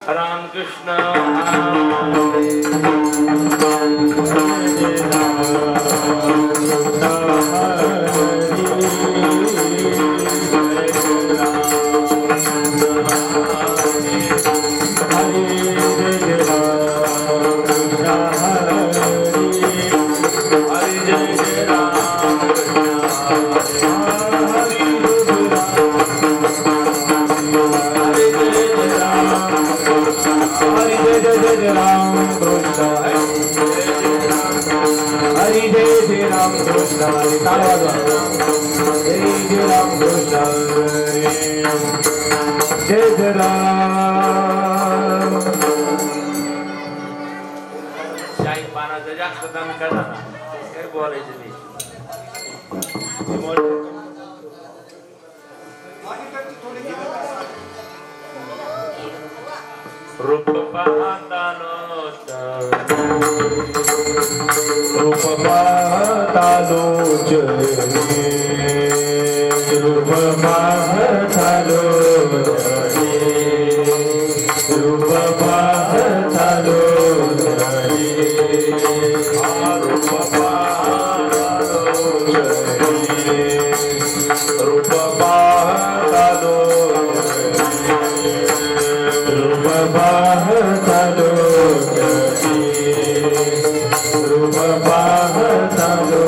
राम कृष्ण शाही पानाचं जास्त दान करा ना काय बोलायचं नाही रूप पाहतानो रूप पाहतानो रूप पाहतानो रूप पाहतानो रूप पाहतानो रूप पाहतानो रूप पाहतानो रूप पाहतानो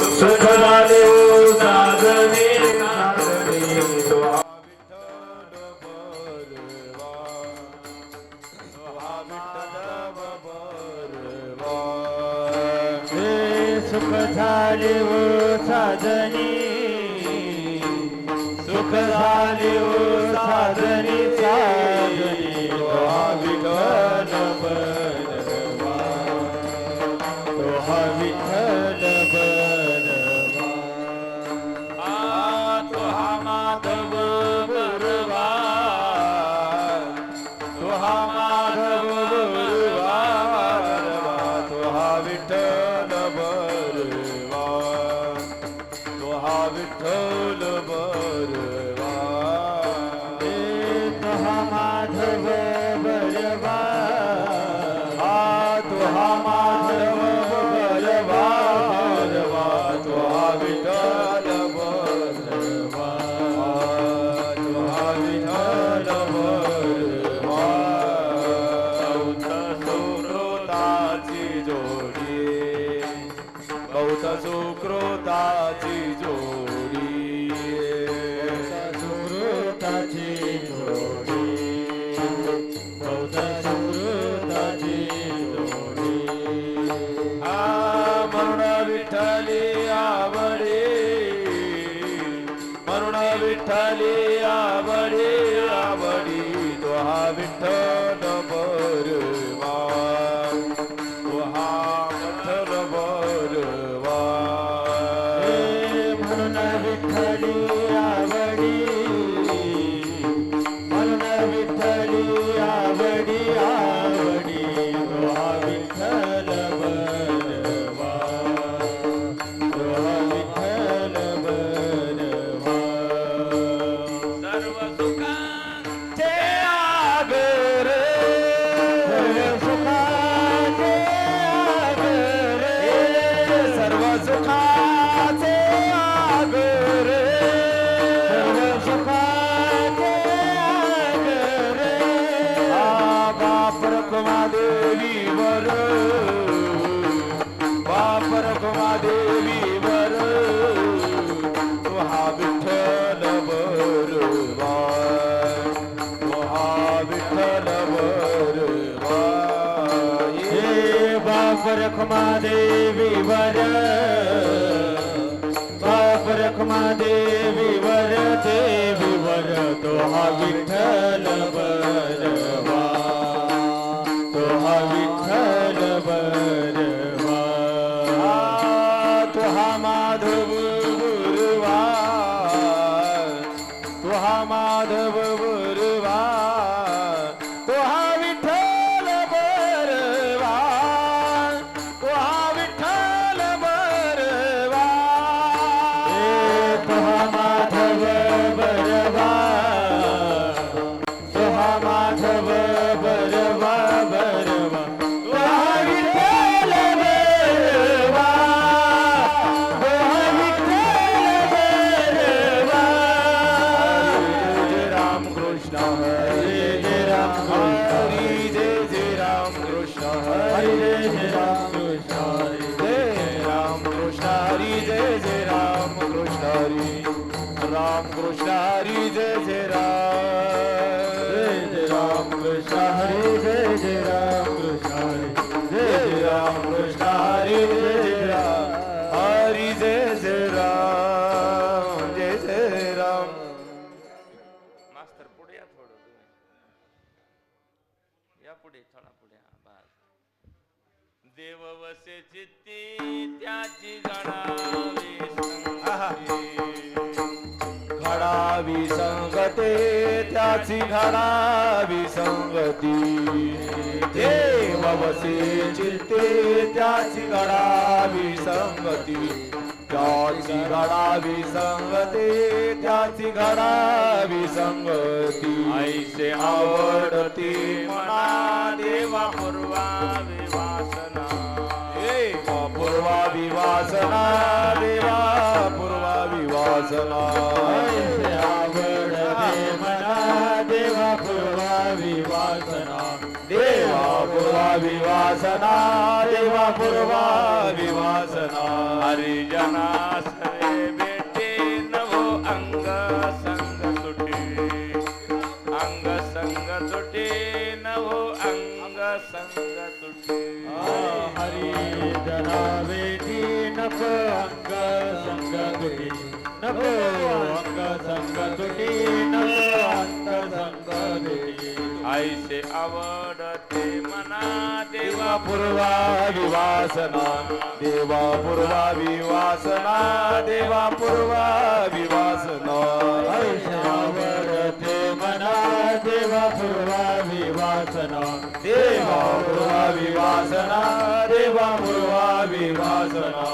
सुखदाने साधने सुख झाले हो साधनी सुख झाले हो साधनी साधनी तो हा विठ्ठल बलवा तो हा विठ्ठल बलवा तो हा माधव बलवा तो हा माधव बलवा तो हा विठ्ठल बलवा तो हा विठ्ठल बलवा तो हा माधव बलवा तो हा माधव बलवा तो हा विठ्ठल बलवा तो हा विठ्ठल बलवा बहुत सुकृताची जोडी सुकृताची जोडी बहुत सुकृताची जोडी म्हणून विठ्ठली आवडे म्हणून विठ्ठली आवडे आवडी तो हा विठ्ठल बलवा तो हा विठ्ठल बलवा म्हणून विठ्ठली आवडी म्हणून विठ्ठली आवडी आवडी तो हा विठ्ठल बलवा तो हा विठ्ठल बलवा सर्व सुखांचे आगर सुखांचे आगर सर्व सुखाचे आगर सर्व सुखाचे आगर बाप रखुमा देवीवर बाप रखुमा देवीवर तो हा विठ्ठल बलवा तो हा विठ्ठल बलवा हे बाप रखुमा देवीवर बाप रखुमा देवीवर देवीवर तो हा विठ्ठल बलवा तो हा विठ्ठल बलवा तो हा माधव बलवा तो हा माधव बलवा तो हा विठ्ठल बलवा तो हा विठ्ठल बलवा जय जय राम कृष्ण हरी राम कृष्ण हरी जय जय राम कृष्ण हरी जय जय राम कृष्ण हरी जय जय राम कृष्ण हरी जय जय राम हरी जय जय राम जय जय राम. मास्तर पुढे या थोडं तुम्ही या पुढे थोडा पुढे हा बस. देव वसे चित्ती त्याची घडावी घडावी संगते त्याची घडावी संगती देव वसे चित्ते त्याची घडावी संगती त्याची घडावी संगते त्याची घडावी संगती ऐसे आवडती मना देवा पूर्वावी वासना पूर्वावी वासना देवा पूर्वावी वासना ऐसे आवडते मना देवा पूर्वावी वासना देवा पूर्वावी वासना देवा पूर्वावी वासना हरिजनास भेटे नवो अंग संग तुटे अंग संग तुटे नवो अंग संग तुटे हरिजना वेदी नको अंग संग तुटी नको अंग संग तुटी नको अंग संग तुटी ऐसे आवडते मना देवा पूर्वा विवासना देवा पूर्वा विवासना देवा पूर्वा विवासना ऐसे आवडते मना देवा पूर्वा विवासना देवा पूर्वा विवासना देवा पूर्वा विवासना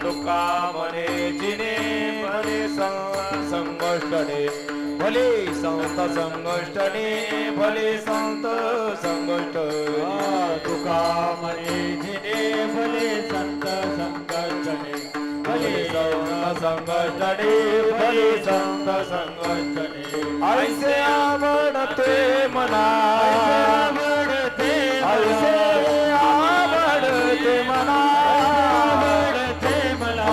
तुका म्हणे जिने भले संगष्टने भले संत संगष्टने भले संत संगष्ट तुका म्हणे जिने भले संत संगष्टने भले संत संगष्टने भले संत संगष्टने ऐसे आवडते मना आवडते ऐसे आवडते मना आवडते मला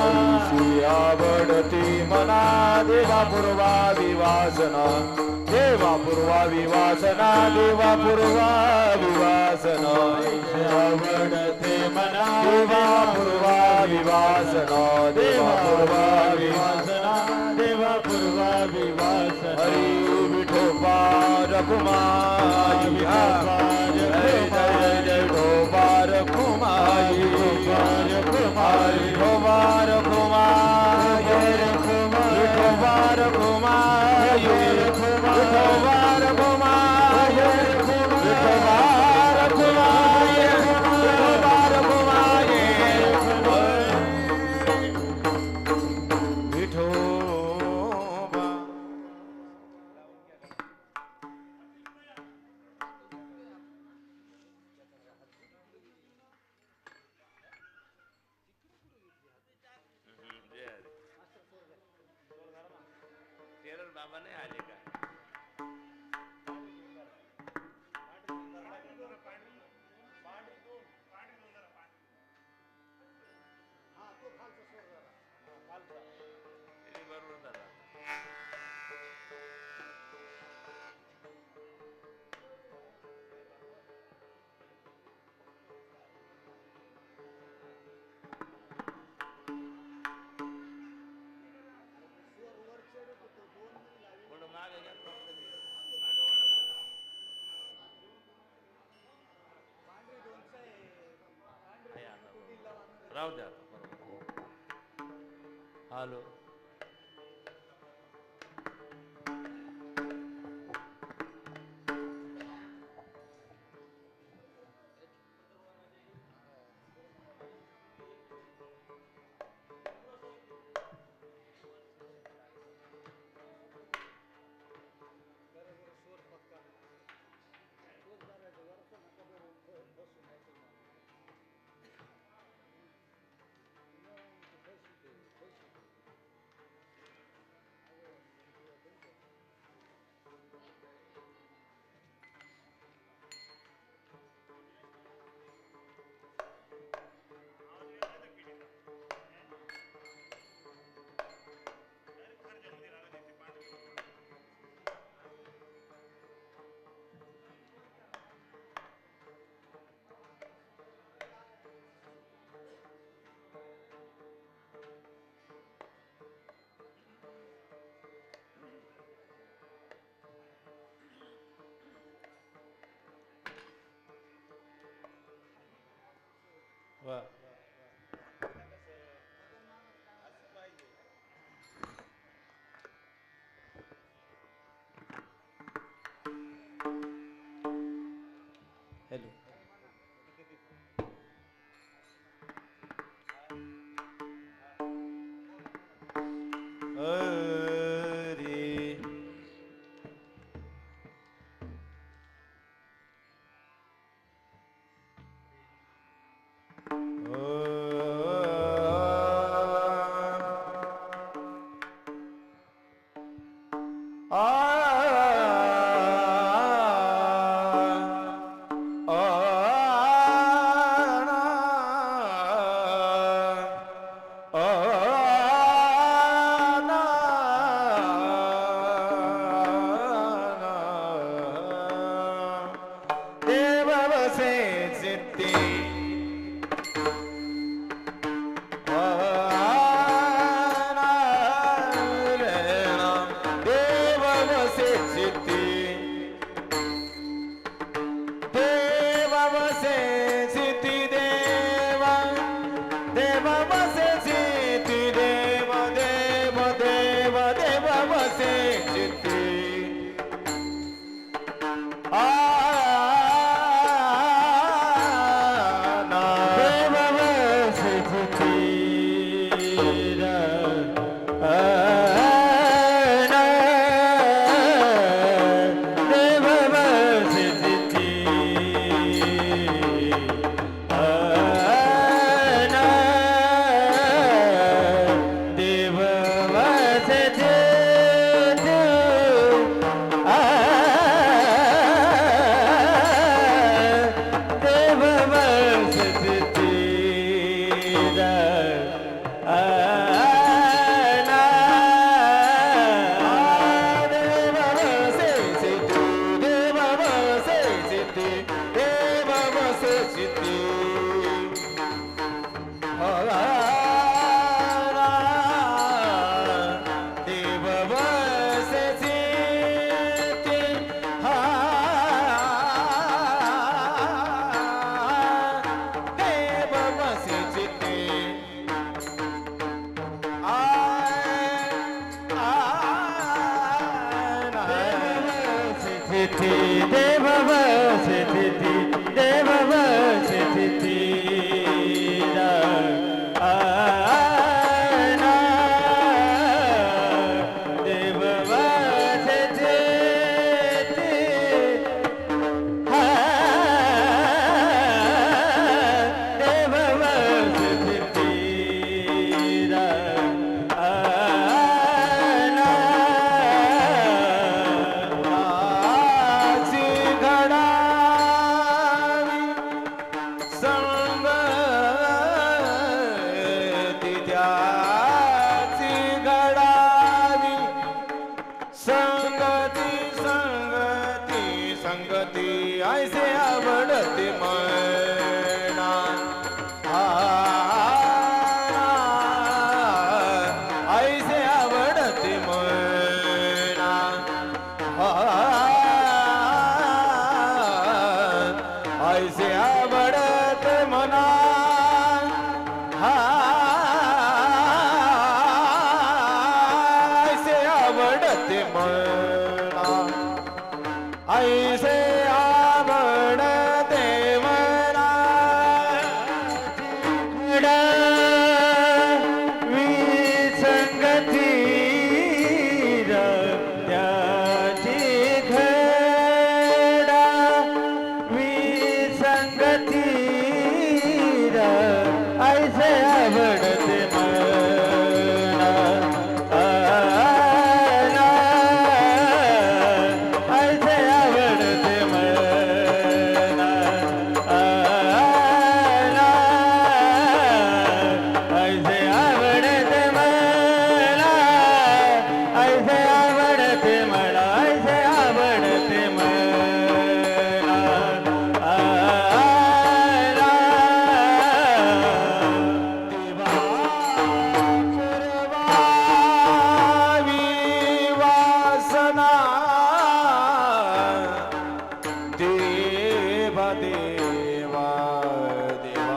आवडते मना देवा पूर्वा विवासना देवा पूर्वा विवासना देवा पूर्वा विवासना आवडते मना देवा पूर्वा विवासना देवा पूर्वा विवासना देवा पूर्वा विवासना हरी विठोबा रघुमाई जय जय जय विठोबा रघुमाई रघुमाई विठोबा रघुमाई विठोबा रघुमाई विठोबा रघुमाई विठोबा रघुमाई विठोबा रघुमाई विठोबा. टेलर बाबा नाही आले का बरोबर झाला थोडं मागे घ्या राहू द्या हॅलो तिथी देव वसे तिथी देव वसे तिथी देव वसे तिथी देव वसे संगती ऐसे आवडते मना ऐसे आवडते मना ऐसे आवडते मना ऐसे आवडते मना ऐसे आवडते मला विसंगती त्याची घडा विसंगती ऐसे आवडते मला ऐसे आवडते मला ऐसे आवडते मला ऐसे आवडते मला ऐसे आवडते देवा देवा देवा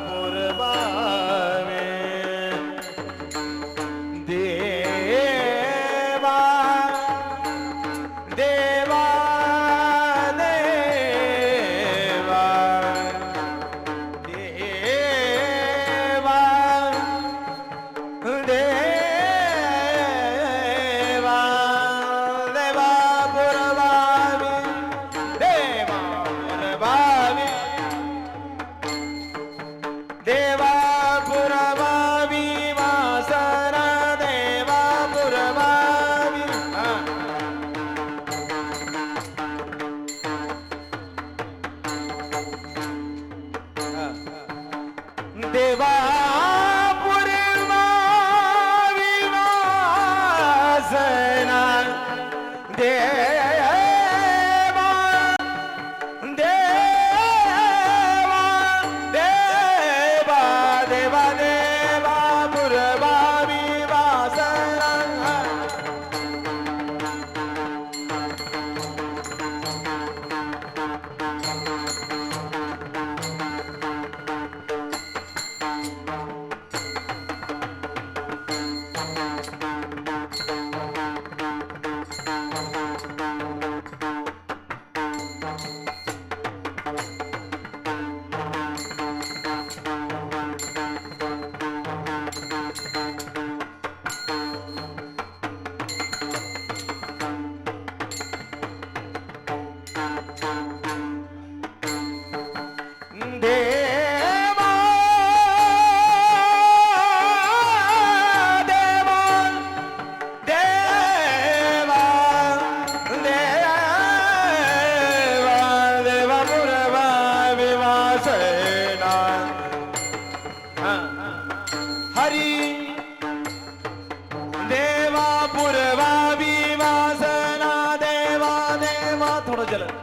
पुरबावे देवा देवा देवा देवा देवा देवा पुरबावे देवा पुरबावी देवा पुरबावी वासना देवा पुरबावी देवा पुरबावी वासना देवा देवा देवा देवा देवा पुरबावी वासना देवा देवा देवा देवा देवा पुरबावी वासना हरी देवा पुरबावी वासना देवा देवा थोडं जलद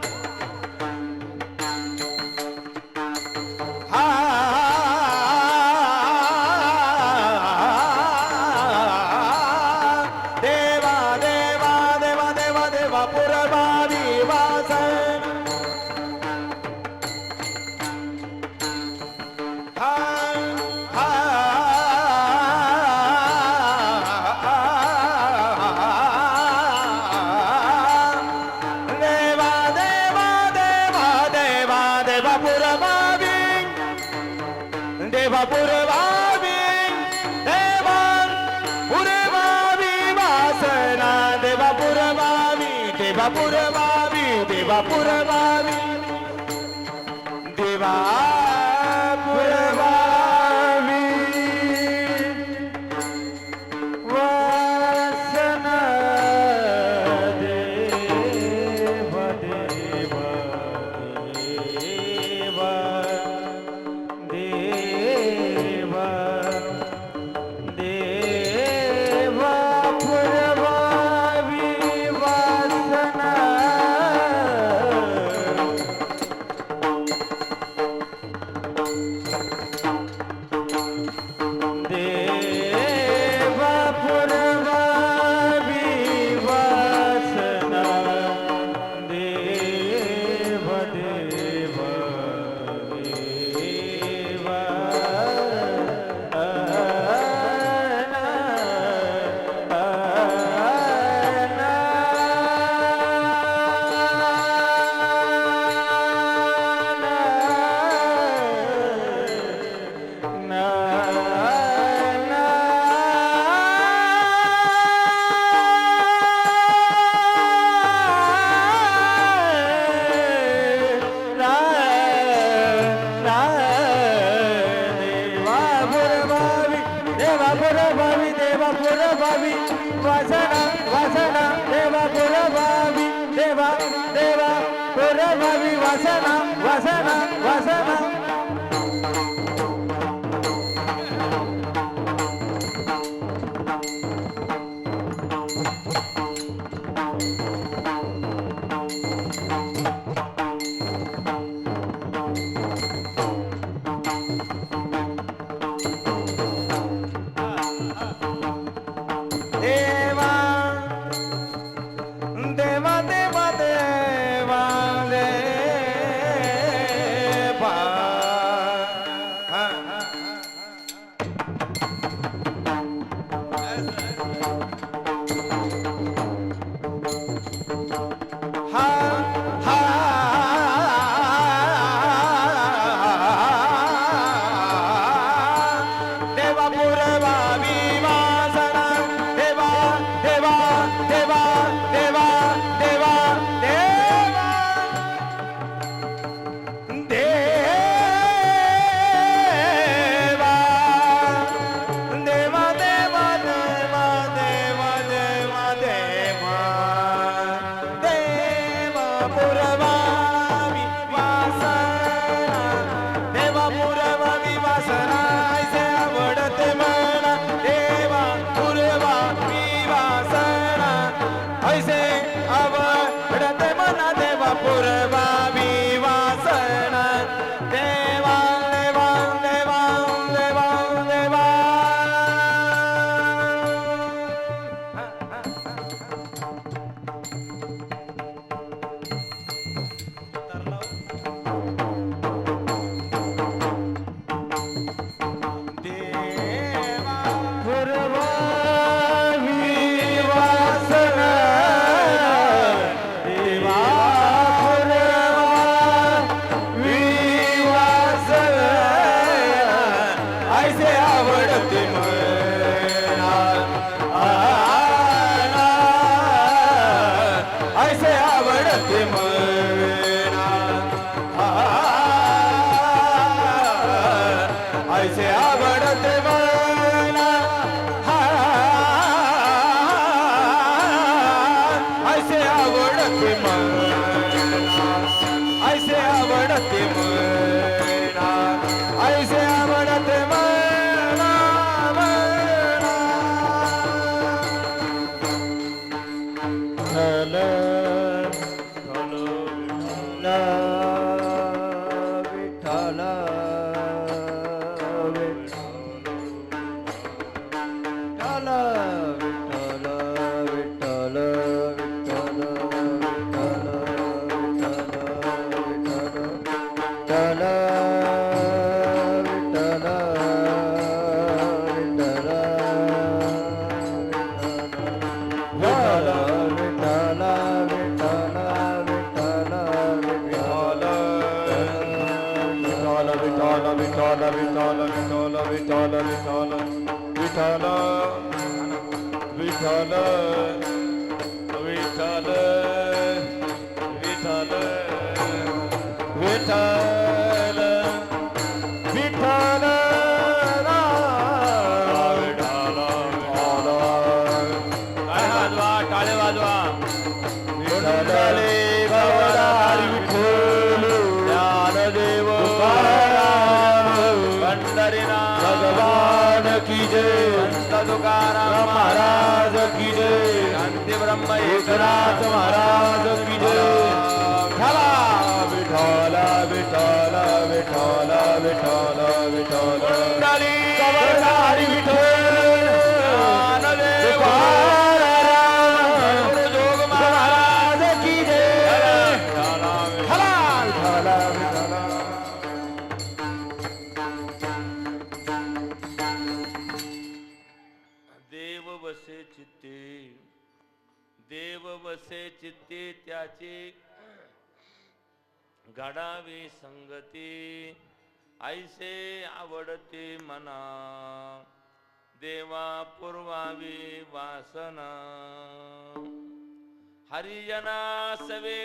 देवा देवा देवा देवा देवा पुरबावी वासना पुरवावी देवा पुरवावी वासना देवा पुरवावी देवा पुरवावी देवा पुरवावी देवा पुरवावी वासना देवा देवा देवा देवा देवा पुरवावी वासना देवा पुरवावी वासना देव देव देवा वासना वासना देवा पुरवावी देवा देवा पुरवावी वासना वासना वासना देवा देवा देवा देवा देवा हा हा देवा पुरवावी वासना देवा देवा देवा देवा देवा देवा देवा देवा देवा देवा देवा देवा देवा पुरवावी वासना देवा पुरवावी वासना ऐसे आवडते मला देवा पुरवावी वासना ऐसे आवडते मला देवा पुरवावी वासना देवा देवा देवा देवा देवा देवा पुरवावी वासना देवा पुरवावी वासना ऐसे आवडते मला ऐसे आवडते मला ऐसे आवडते मला ऐसे आवडते मला ऐसे आवडते मला ऐसे आवडते मला विठ्ठल विठ्ठल विठ्ठल विठ्ठल विठ्ठल विठ्ठल विठ्ठल विठ्ठल विठ्ठल विठ्ठल विठ्ठल विठ्ठल विठ्ठल टाळे वाजवा विठ्ठले भवदारी विठ्ठल ज्ञानदेव पंढरीनाथ भगवान की जय संत तुकाराम महाराज की जय शांती ब्रह्म एकनाथ महाराज की जय विठ्ठल विठ्ठल विठ्ठल विठ्ठल विठ्ठल भवदारी विठ्ठल देव वसे चित्ते त्याची घडावी संगती ऐसे आवडते मना देवा पुरवावी वासना हरिजना सवे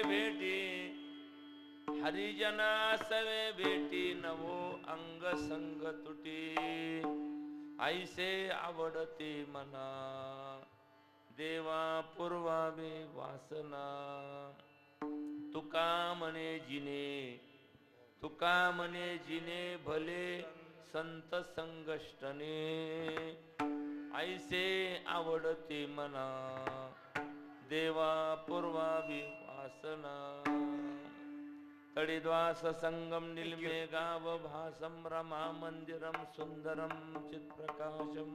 भेटी नवो अंग संग तुटी ऐसे आवडते मना देवा पुरवावे वासना तुका म्हणे जिने भले संत संगष्टने ऐसे आवडते मना देवा पुरवावी वासना तडिद्वास संगम निलमे गाव भासं रमा मंदिरं सुंदरं चित्प्रकाशम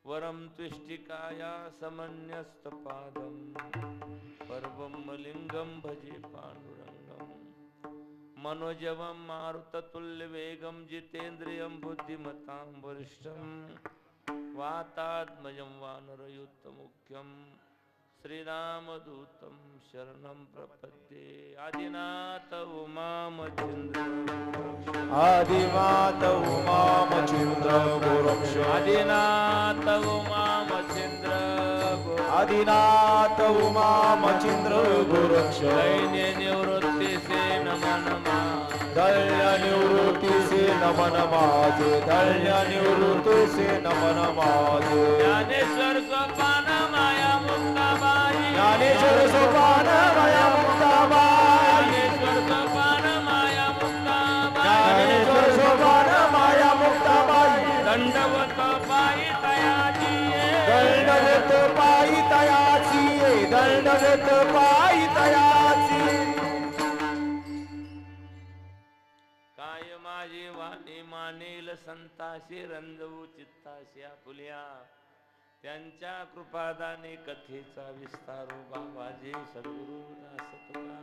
वरम त्विष्टिकाया समन्यस्तपादं पर्वं लिंगं भजे पांडुरंगं मनोजवं मारुततुल्यवेगं जितेन्द्रियं बुद्धिमतां वरिष्ठं वातात्मजं वानरयुक्तमुख्यं श्रीरामदूतं शरणं प्रपद्ये आदिनाथ उमामचन्द्र आदिमात उमामचन्द्र गोरक्ष आदिनाथ उमामचन्द्र आदिनाथ उमामचन्द्र गोरक्ष दैन्य निवृत्ति से नमन दल्य निवृत्ति से नमन माझे दल्य निवृत्ति से नमन माझे ज्ञानेश्वर सोपान माया मुक्ताबाई ज्ञानेश्वर सोपान माया मुक्ताबाई ज्ञानेश्वर सोपान माया मुक्ताबाई ज्ञानेश्वर सोपान माया मुक्ताबाई दंडवत पायी तयाची दंडवत पायी तयाची दंडवत पायी तयाची काय माझी वाणी मानेल संताशी रंजवू चित्ताशी आपुल्या त्यांच्या कृपादाने कथेचा विस्तारू बाबाजी सद्गुरु दास तुका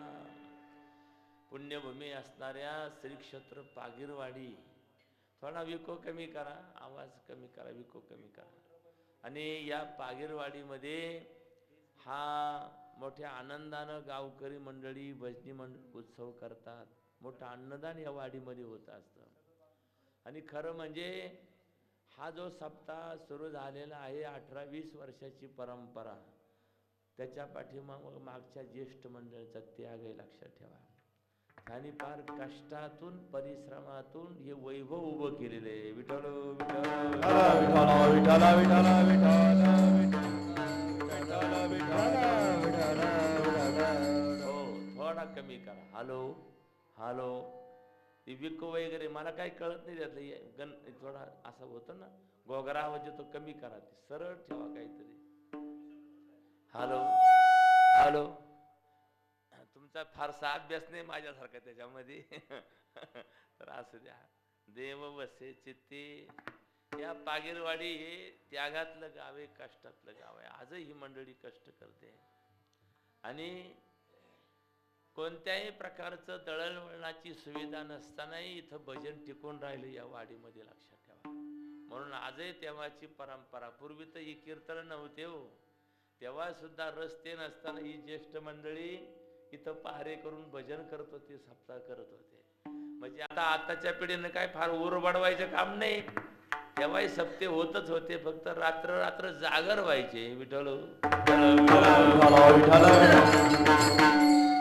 पुण्यभूमी असणाऱ्या श्री क्षेत्र पागिरवाडी थोडा विको कमी करा आवाज कमी करा विको कमी करा आणि या पागिरवाडीमध्ये हा मोठ्या आनंदानं गावकरी मंडळी भजनी मंडळ उत्सव करतात मोठं अन्नदान या वाडीमध्ये होत असतं आणि खरं म्हणजे हा जो सप्ताह सुरू झालेला आहे 18-20 वर्षाची परंपरा त्याच्या पाठीमागं मागच्या ज्येष्ठ मंडळीचा त्याग आहे लक्षात ठेवा त्यांनी फार कष्टातून परिश्रमातून हे वैभव उभं केलेलं आहे विठ्ठल विठ्ठल विठ्ठल विठ्ठल हो थोडा कमी करा हॅलो हॅलो ती विको वगैरे मला काही कळत नाही त्यातलं थोडा असं होतं ना गोगरा आवाज येतो कमी करा ती सरळ ठेवा काहीतरी हॅलो हॅलो तुमचा फारसा अभ्यास नाही माझ्यासारखा त्याच्यामध्ये तर असू द्या देव वसे चित्ते या पागिरवाडी हे त्यागातलं गाव आहे कष्टातलं गाव आहे आजही ही मंडळी कष्ट करते आणि कोणत्याही प्रकारचं दळणवळणाची सुविधा नसतानाही इथं भजन टिकून राहिलं या वाडीमध्ये लक्षात ठेवा म्हणून आजही तेव्हाची परंपरा पूर्वी तर ही कीर्तन नव्हते हो तेव्हा सुद्धा रस्ते नसताना ही ज्येष्ठ मंडळी इथं पहारे करून भजन करत होते सप्ताह करत होते म्हणजे आता आताच्या पिढीनं काय फार ऊर बडवायचं काम नाही तेव्हाही सप्ते होतच होते, फक्त रात्र रात्र जागर व्हायचे. विठ्ठल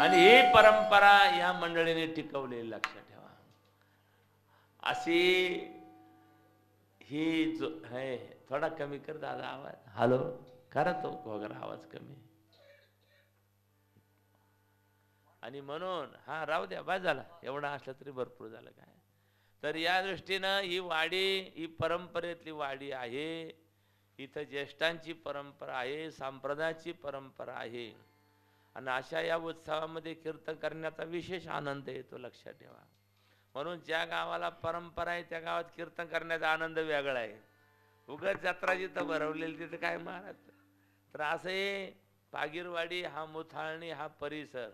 आणि ही परंपरा या मंडळीने टिकवलेली, लक्षात ठेवा. अशी ही जो है, थोडा कमी कर दादा आवाज. हॅलो करा तो वगैरे आवाज कमी. आणि म्हणून हा राहू द्या, बस झाला, एवढा असलं तरी भरपूर झालं. काय तर या दृष्टीनं ही वाडी ही परंपरेतली वाडी आहे. इथं ज्येष्ठांची परंपरा आहे, संप्रदायाची परंपरा आहे. आणि अशा या उत्सवामध्ये कीर्तन करण्याचा विशेष आनंद येतो, लक्षात ठेवा. म्हणून ज्या गावाला परंपरा आहे त्या गावात कीर्तन करण्याचा आनंद वेगळा आहे. उगाच जत्रा जिथं भरवलेली तिथं काय महाराज. तर असं हे पागीरवाडी हा मुथाळणी हा परिसर,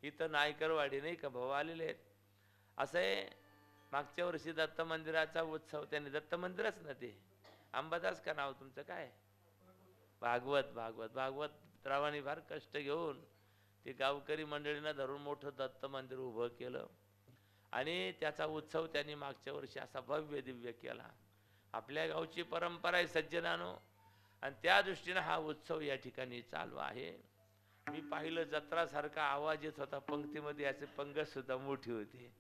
इथं नायकरवाडी नाही का भाऊ आलेले आहेत. असं आहे, मागच्या वर्षी दत्त मंदिराचा उत्सव त्यांनी, दत्त मंदिरच ना ते अंबादास का नाव तुमचं काय, भागवत भागवत भागवत रावांनी फार कष्ट घेऊन ते गावकरी मंडळीनं धरून मोठं दत्त मंदिर उभं केलं. आणि त्याचा उत्सव त्यांनी मागच्या वर्षी असा भव्य दिव्य केला. आपल्या गावची परंपरा आहे सज्जनानो, आणि त्या दृष्टीनं हा उत्सव या ठिकाणी चालू आहे. मी पाहिलं जत्रासारखा आवाज येत होता, पंक्तीमध्ये याचे पंगत सुद्धा मोठी होती.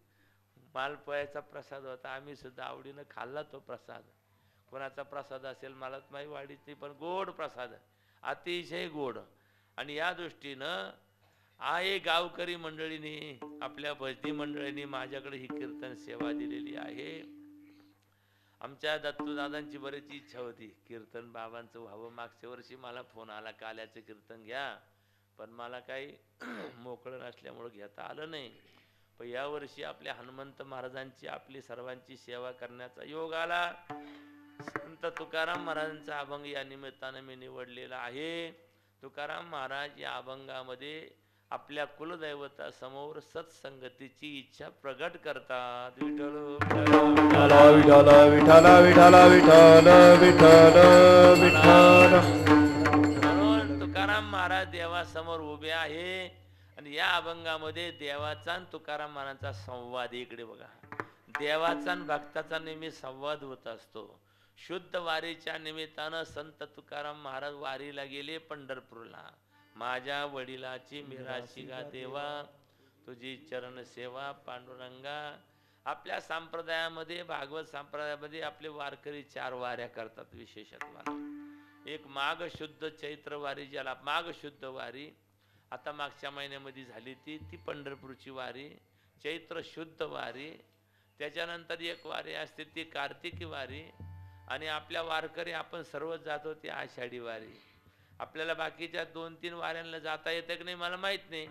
मालपोळ्याचा प्रसाद होता, आम्ही सुद्धा आवडीनं खाल्ला तो प्रसाद. कोणाचा प्रसाद असेल मला माही वाढीची, पण गोड प्रसाद, अतिशय गोड. आणि या दृष्टीनं आहे गावकरी मंडळींनी, आपल्या भजनी मंडळींनी माझ्याकडे ही कीर्तन सेवा दिलेली आहे. आमच्या दत्तूदादांची बरीच इच्छा होती कीर्तन बाबांचं व्हावं. मागच्या वर्षी मला फोन आला, काल्याचं कीर्तन घ्या, पण मला काही मोकळं नसल्यामुळं घेता आलं नाही. पण यावर्षी आपल्या हनुमंत महाराजांची आपली सर्वांची सेवा करण्याचा योग आला. संत तुकाराम महाराजांचा अभंग या निमित्तानं मी निवडलेला आहे. तुकाराम महाराज या अभंगामध्ये आपल्या कुलदैवता समोर सत्संगतीची इच्छा प्रगट करतात. विठ्ठल विठ्ठल विठ्ठल विठ्ठल विठ्ठल विठ्ठल. म्हणून तुकाराम महाराज देवासमोर उभे आहे. आणि या अभंगामध्ये देवाचा आणि तुकाराम महाराजांचा संवाद, इकडे बघा, देवाचा आणि भक्ताचा नेहमी संवाद होत असतो. शुद्ध वारीच्या निमित्तानं संत तुकाराम महाराज वारीला गेले पंढरपूरला. माझ्या वडिलाची मिराशी गा देवा, तुझी चरण सेवा पांडुरंगा. आपल्या संप्रदायामध्ये, भागवत संप्रदायामध्ये आपले वारकरी 4 वाऱ्या करतात विशेषत्वाला. एक माघ शुद्ध चैत्र वारी, ज्याला माघ शुद्ध वारी आता मागच्या महिन्यामध्ये झाली ती पंढरपूरची वारी, चैत्र शुद्ध वारी. त्याच्यानंतर एक वारी असते ती कार्तिकी वारी. आणि आपल्या वारकरी आपण सर्वच जातो ती आषाढी वारी. आपल्याला बाकीच्या 2-3 वाऱ्यांना जाता येतं की नाही मला माहीत नाही,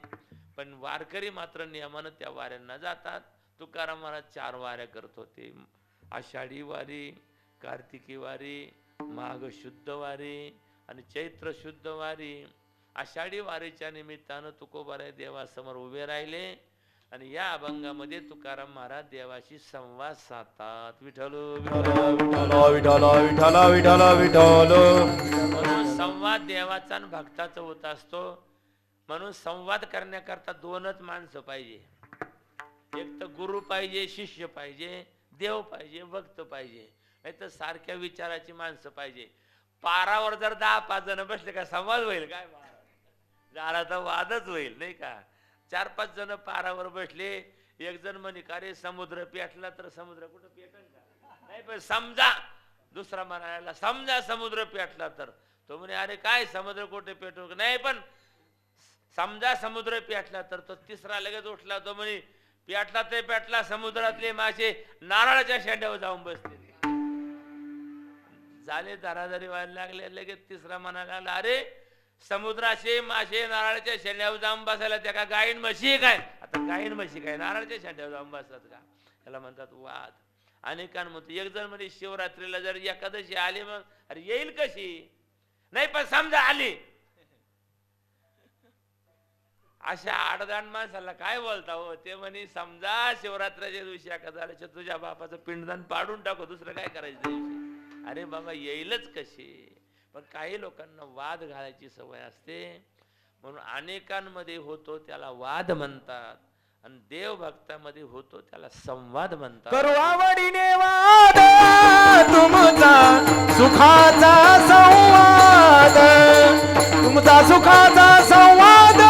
पण वारकरी मात्र नियमानं त्या वाऱ्यांना जातात. तुकाराम महाराज 4 वाऱ्या करत होते, आषाढी वारी, कार्तिकी वारी, माघ शुद्ध वारी आणि चैत्र शुद्ध वारी. आषाढी वारीच्या निमित्तानं तुकोबाराय देवासमोर उभे राहिले. आणि या अभंगामध्ये तुकाराम महाराज देवाशी संवाद साधतात. विठ्ठल विठ्ठल विठ्ठल विठ्ठल विठ्ठल. म्हणून संवाद देवाचा आणि भक्ताचा होत असतो. म्हणून संवाद करण्याकरता 2च माणसं पाहिजे. एक तर गुरु पाहिजे, शिष्य पाहिजे, देव पाहिजे, भक्त पाहिजे. नाही तर सारख्या विचाराची माणसं पाहिजे. पारावर जर 10-5 जण बसले का संवाद होईल काय? जरा तर वादच होईल नाही का? 4-5 जण पारावर बसले, एक जण म्हणे का रे समुद्र पेटला, तर समुद्र कुठं पेटल का? नाही, पण समजा दुसरा म्हणायला समजा समुद्र पेटला, तर तो म्हणे अरे काय समुद्र कुठे पेटू? नाही, पण समजा समुद्र पेटला, तर तो तिसरा लगेच उठला, तो म्हणे पेटला ते पेटला, समुद्रातले मासे नारळाच्या शेंड्यावर जाऊन बसले. झाले धराधरी व्हायला लागले. लगेच तिसरा म्हणायला लागला अरे समुद्राचे मासे नारळाच्या शेंड्यावर जाऊन बसायला त्या का गायीन म्हशी काय? आता गायीन म्हशी काय नारळाच्या शेंड्यावर जाऊन बसतात का? याला म्हणतात वाद. अनेकांना म्हणतो, एक जण म्हणजे शिवरात्रीला जर एकादशी आली, मग अरे येईल कशी? नाही, पण समजा आली. अशा आडदांड माणसाला काय बोलता हो? ते म्हणे समजा शिवरात्रीच्या दिवशी एखाद्या तुझ्या बापाचं पिंडदान पाडून टाकू, दुसरं काय करायचं? अरे बाबा येईलच कशी? पण काही लोकांना वाद घालायची सवय असते. म्हणून अनेकांमध्ये होतो त्याला वाद म्हणतात, आणि देव भक्तामध्ये होतो त्याला संवाद म्हणतात. करू आवडीने वाद तुमचा सुखाचा संवाद, तुमचा सुखाचा संवाद,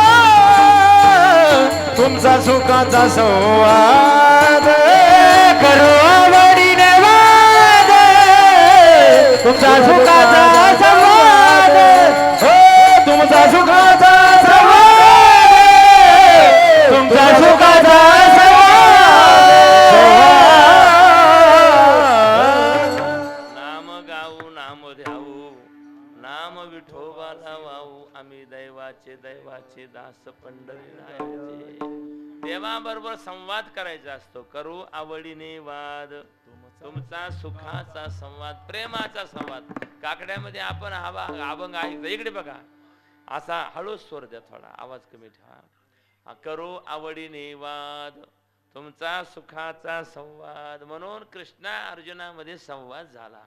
तुमचा सुखाचा संवाद करू आवडीने वाद, तुमचा सुखाचा संवाद, हो तुमचा सुखाचा संवाद, तुमचा सुखाचा नाम गाऊ नाम ध्याऊ नाम विठोबाला वाहू, आम्ही दैवाचे दैवाचे दास पंढरीरायाचे. देवाबरोबर संवाद करायचा असतो. करू आवडीने वाद, तुमचा सुखाचा संवाद, प्रेमाचा संवाद. काकड्यामध्ये आपण हवा अभंग ऐकतो, इकडे बघा, असा हळू स्वर द्या, थोडा आवाज कमी ठेवा. करू आवडीने वाद, तुमचा सुखाचा संवाद. म्हणून कृष्णा अर्जुनामध्ये संवाद झाला.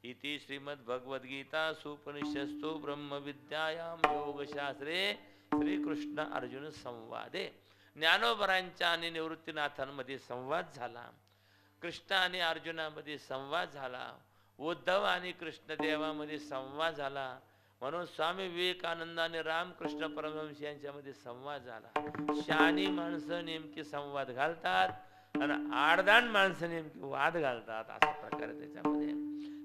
इति श्रीमद भगवद्गीता सुपनिषस्तु ब्रह्मविद्यायाम योगशास्त्रे श्रीकृष्ण अर्जुन संवादे. ज्ञानोबरांच्या आणि निवृत्तीनाथांमध्ये संवाद झाला. कृष्ण आणि अर्जुनामध्ये संवाद झाला. उद्धव आणि कृष्णदेवामध्ये संवाद झाला. म्हणून स्वामी विवेकानंद आणि रामकृष्ण परमहंस यांच्यामध्ये संवाद झाला. शहाणी माणसं नेमकी संवाद घालतात आणि आडदांड माणसं नेमकी वाद घालतात, असा प्रकार त्याच्यामध्ये.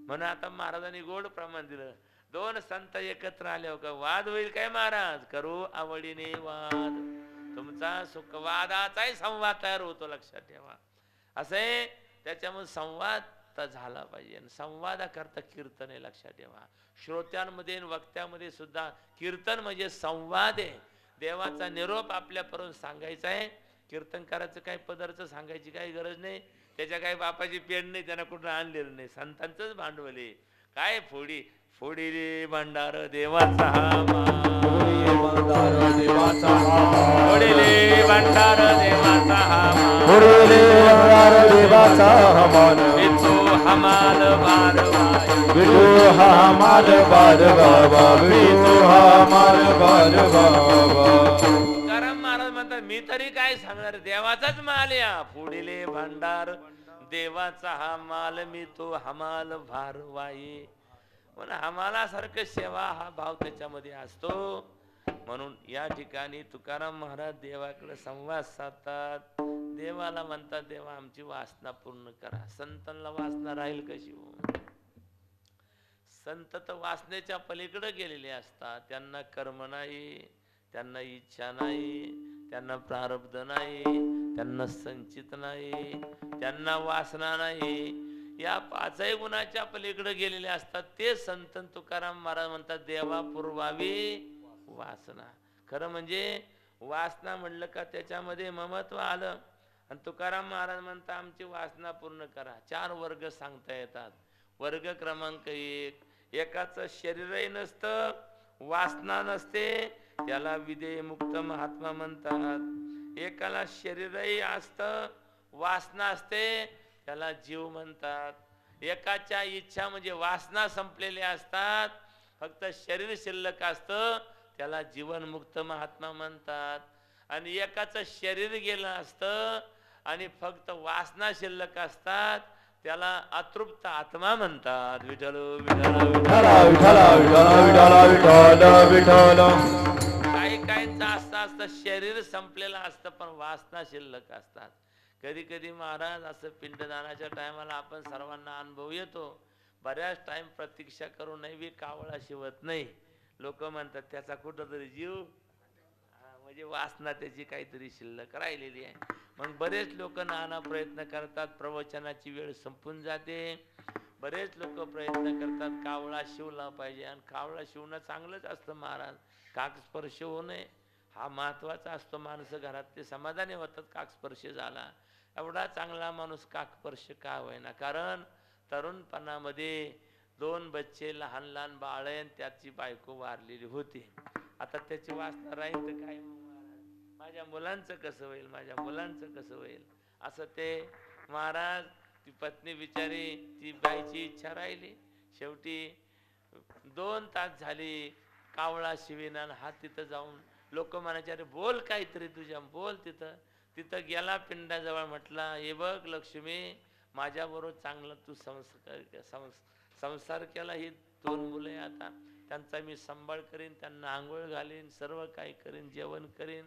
म्हणून आता महाराजांनी गोड प्रमाण दिलं. दोन संत एकत्र आले हो का वाद होईल काय महाराज? करू आवडीने वाद, तुमचा सुख, वादाचाही संवाद तयार होतो, लक्षात ठेवा. असे त्याच्यामुळे संवाद तर झाला पाहिजे. संवादाकरता कीर्तन आहे, लक्षात ठेवा. श्रोत्यांमध्ये आणि वक्त्यामध्ये सुद्धा कीर्तन म्हणजे संवाद आहे. देवाचा निरोप आपल्यापर्यंत सांगायचा आहे. कीर्तनकाराचं काही पदार्थ सांगायची काही गरज नाही. त्याच्या काही बापाची पेन नाही, त्यांना कुठं आणलेलं नाही. संतांचंच भांडवल आहे. काय फोडी फोडी रे भंडार देवाचा हा मान, देवाचा हा फोडिले भंडार देवाचा हा मान, देवाचा हमान, विठू हमाल बारवाई, विठू हा माल बार बाबा, विठू हा माल बार बाबा. तुकाराम महाराज म्हणतात मी तरी काय सांगणार, देवाचाच माल या. फोडिले भंडार देवाचा हा माल, मी तो हमाल भारवाई. पण हमाला सारखं सेवा हा भाव त्याच्यामध्ये असतो. म्हणून या ठिकाणी तुकाराम महाराज देवाकडे संवाद साधतात. देवाला म्हणतात देवा आमची वासना पूर्ण करा. संतांना वासना राहील कशी हो? संत तर वासनेच्या पलीकडे गेलेले असतात. त्यांना कर्म नाही, त्यांना इच्छा नाही, त्यांना प्रारब्ध नाही, त्यांना संचित नाही, त्यांना वासना नाही. या पाचही गुणाच्या पलीकडे गेलेले असतात. ते संत तुकाराम महाराज म्हणतात देवा पुरवावी वासना. खरं म्हणजे वासना म्हणलं का त्याच्यामध्ये ममत्व आलं. आणि तुकाराम महाराज म्हणतात आमची वासना पूर्ण करा. 4 वर्ग सांगता येतात. वर्ग क्रमांक 1, एकाचं शरीरही नसतं, वासना नसते, त्याला विदेह मुक्त महात्मा म्हणतात. एकाला शरीरही असतं, वासना असते, त्याला जीव म्हणतात. एकाच्या इच्छा म्हणजे वासना संपलेल्या असतात, फक्त शरीर शिल्लक असतं, त्याला जीवनमुक्त महात्मा म्हणतात. आणि एकाचं शरीर गेलं असतं आणि फक्त वासना शिल्लक असतात, त्याला अतृप्त आत्मा म्हणतात. विठ्ठल विठ्ठल विठ्ठल. काही काहींचं असं असतं शरीर संपलेलं असतं पण वासना शिल्लक असतात. कधी कधी महाराज असं पिंडदानाच्या टायमाला आपण सर्वांना अनुभव येतो. बऱ्याच टाइम प्रतीक्षा करूनही बी कावळा शिवत नाही. लोक म्हणतात त्याचा कुठंतरी जीव, म्हणजे वासना त्याची काहीतरी शिल्लक राहिलेली आहे. मग बरेच लोक नाना प्रयत्न करतात, प्रवचनाची वेळ संपून जाते. बरेच लोक प्रयत्न करतात कावळा शिवला पाहिजे. आणि कावळा शिवणं चांगलंच असतं महाराज. काकस्पर्श होऊ नये हा महत्वाचा असतो. माणसं घरात ते समाधानी होतात काकस्पर्श झाला. एवढा चांगला माणूस काकस्पर्श का होईना? कारण तरुणपणामध्ये 2 बच्चे लहान लहान बाळ आणि त्याची बायको वारलेली होती. आता त्याची वासना राहील तर काय? माझ्या मुलांचं कसं होईल, माझ्या मुलांचं कसं होईल, असं ते महाराज. ती पत्नी बिचारी, ती बाईची इच्छा राहिली. शेवटी 2 तास झाली कावळा शिवीना. हा तिथं जाऊन लोक म्हणायचे अरे बोल काहीतरी तुझ्या, बोल. तिथं गेला पिंडाजवळ, म्हटला हे बघ लक्ष्मी, माझ्याबरोबर चांगला तू संसार केला. ही 2 मुलं आता त्यांचा मी सांभाळ करीन, त्यांना आंघोळ घालीन, सर्व काही करीन, जेवण करीन,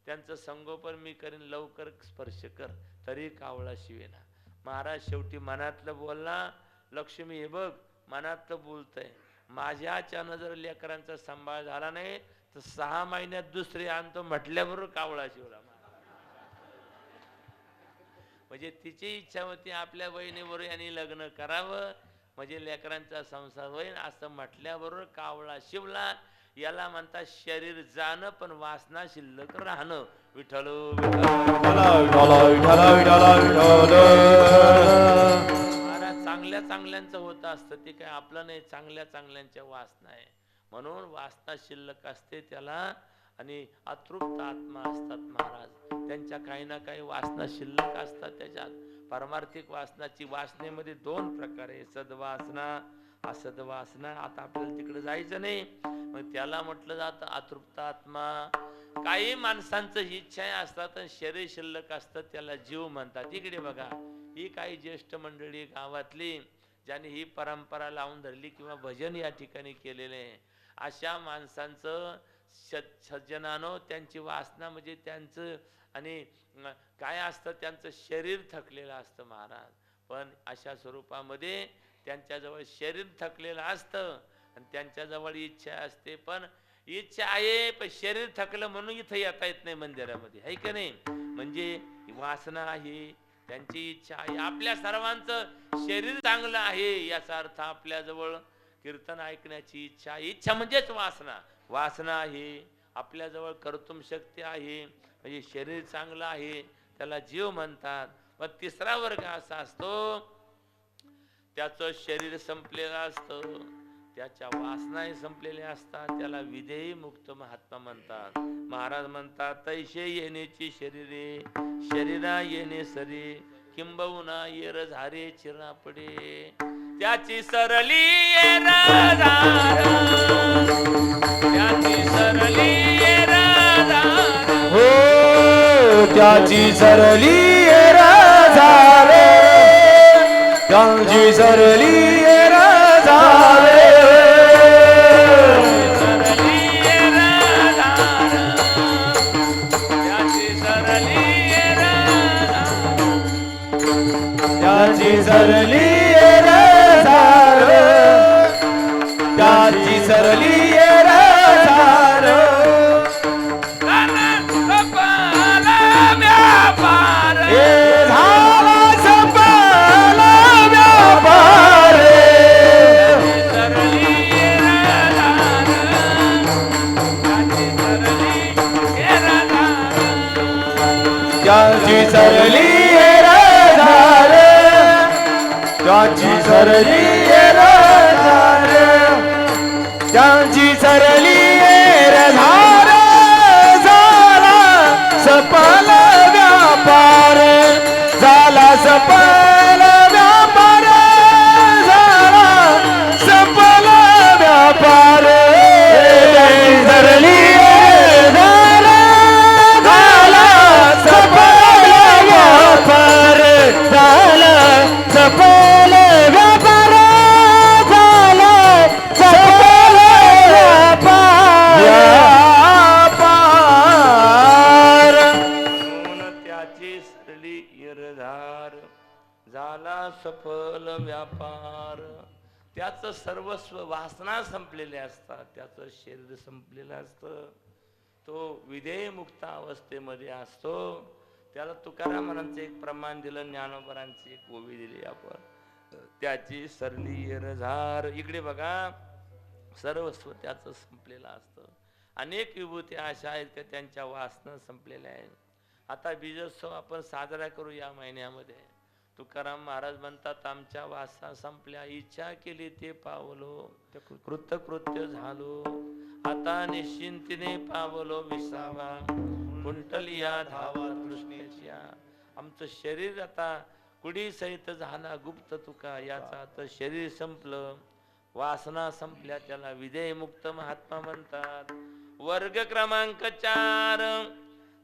त्यांचं संगोपन मी करीन, लवकर स्पर्श कर तरी कावळा शिवेना. महाराज शेवटी मनातलं बोलला. लक्ष्मी हे बघ मनातलं बोलतंय. माझ्याच्यानं जर लेकरांचा सांभाळ झाला नाही तर 6 महिन्यात दुसरे आणतो म्हटल्याबरोबर कावळा शिवला. म्हणजे तिची इच्छा होती आपल्या बहिणीबरोबर यांनी लग्न करावं म्हणजे लेकरांचा संसार होईल असं म्हटल्याबरोबर कावळा शिवला. याला म्हणतात शरीर जाणं पण वासना शिल्लक राहणं. विठ्ठल महाराज चांगल्या चांगल्यांचं होत असतं ते काय आपलं नाही. चांगल्या चांगल्यांच्या वासना आहे म्हणून वासना शिल्लक असते त्याला. आणि अतृप्त आत्मा असतात महाराज, त्यांच्या काही ना काही वासना शिल्लक असतात. त्याच्यात पारमार्थिक वासनाची वासनेमध्ये 2 प्रकार आहे, सद्वासना असद्वासना. आता आपल्याला तिकडे जायचं नाही. मग त्याला म्हटलं जातं अतृप्त आत्मा. काही माणसांचं इच्छा असतात शरीर शिल्लक असतं त्याला जीव म्हणतात. इकडे बघा ही काही ज्येष्ठ मंडळी गावातली ज्यांनी ही परंपरा लावून धरली किंवा भजन या ठिकाणी केलेले आहे अशा माणसांचं सज्जनानो त्यांची वासना म्हणजे त्यांचं आणि काय असतं त्यांचं शरीर थकलेलं असतं महाराज. पण अशा स्वरूपामध्ये त्यांच्याजवळ शरीर थकलेलं असतं आणि त्यांच्याजवळ इच्छा असते. पण इच्छा आहे पण शरीर थकलं म्हणून इथं येता येत नाही मंदिरामध्ये, आहे का नाही. म्हणजे वासना आहे, त्यांची इच्छा आहे. आपल्या सर्वांचं शरीर चांगलं आहे याचा अर्थ आपल्याजवळ कीर्तन ऐकण्याची इच्छा. इच्छा म्हणजेच वासना. वासना आहे, आपल्याजवळ कर्तुम शक्ती आहे म्हणजे शरीर चांगलं आहे त्याला जीव म्हणतात. मग 3रा वर्ग असा असतो त्याचं शरीर संपलेलं असतं, त्याच्या वासनाही संपलेल्या असतात, त्याला विधेयी मुक्त महात्मा म्हणतात. महाराज म्हणतात तैसे येण्याची शरीरे शरीरा येणे सरे किंबहुना येर झारे चिरापडे. त्याची सरली त्याची सरली हो त्याची सरली झाले त्यांची सरली झाले त्याची सरली त्याची सरली त्याची सरली त्याची सरली त्यांची सरली झाला सफल व्यापार झाला सफल व्यापार झाला सफल व्यापार. सरली झाला सफल व्यापार झाला सफल व्यापार झाला सफल व्यापार. त्याची सरली इरधार झाला सफल व्यापार. त्याचं सर्वस्व वासना संपलेले असतात, त्याचं शरीर संपलेलं असतं, तो विधेय मुक्त अवस्थेमध्ये असतो. त्याला तुकारामांचं एक प्रमाण दिलं, ज्ञानोबरांची एक ओवी दिली आपण. त्याची सरली इरधार. इकडे बघा सर्वस्व त्याचं संपलेलं असतं. अनेक विभूती अशा आहेत की त्यांच्या वासना संपलेल्या आहेत. आता बीजोत्सव आपण साजरा करू या महिन्यामध्ये. तुकाराम महाराज म्हणतात आमच्या वासना संपल्या, इच्छा केली ते पावलो, कृतकृत्य झालो, आता निश्चिंतीने पावलो विसावा, कुंटलिया धावा तृष्णेच्या. आमचं शरीर आता कुडी सहित झाला गुप्त तुका. याचा तर शरीर संपलं, वासना संपल्या, त्याला विधेय मुक्त महात्मा म्हणतात. वर्ग क्रमांक 4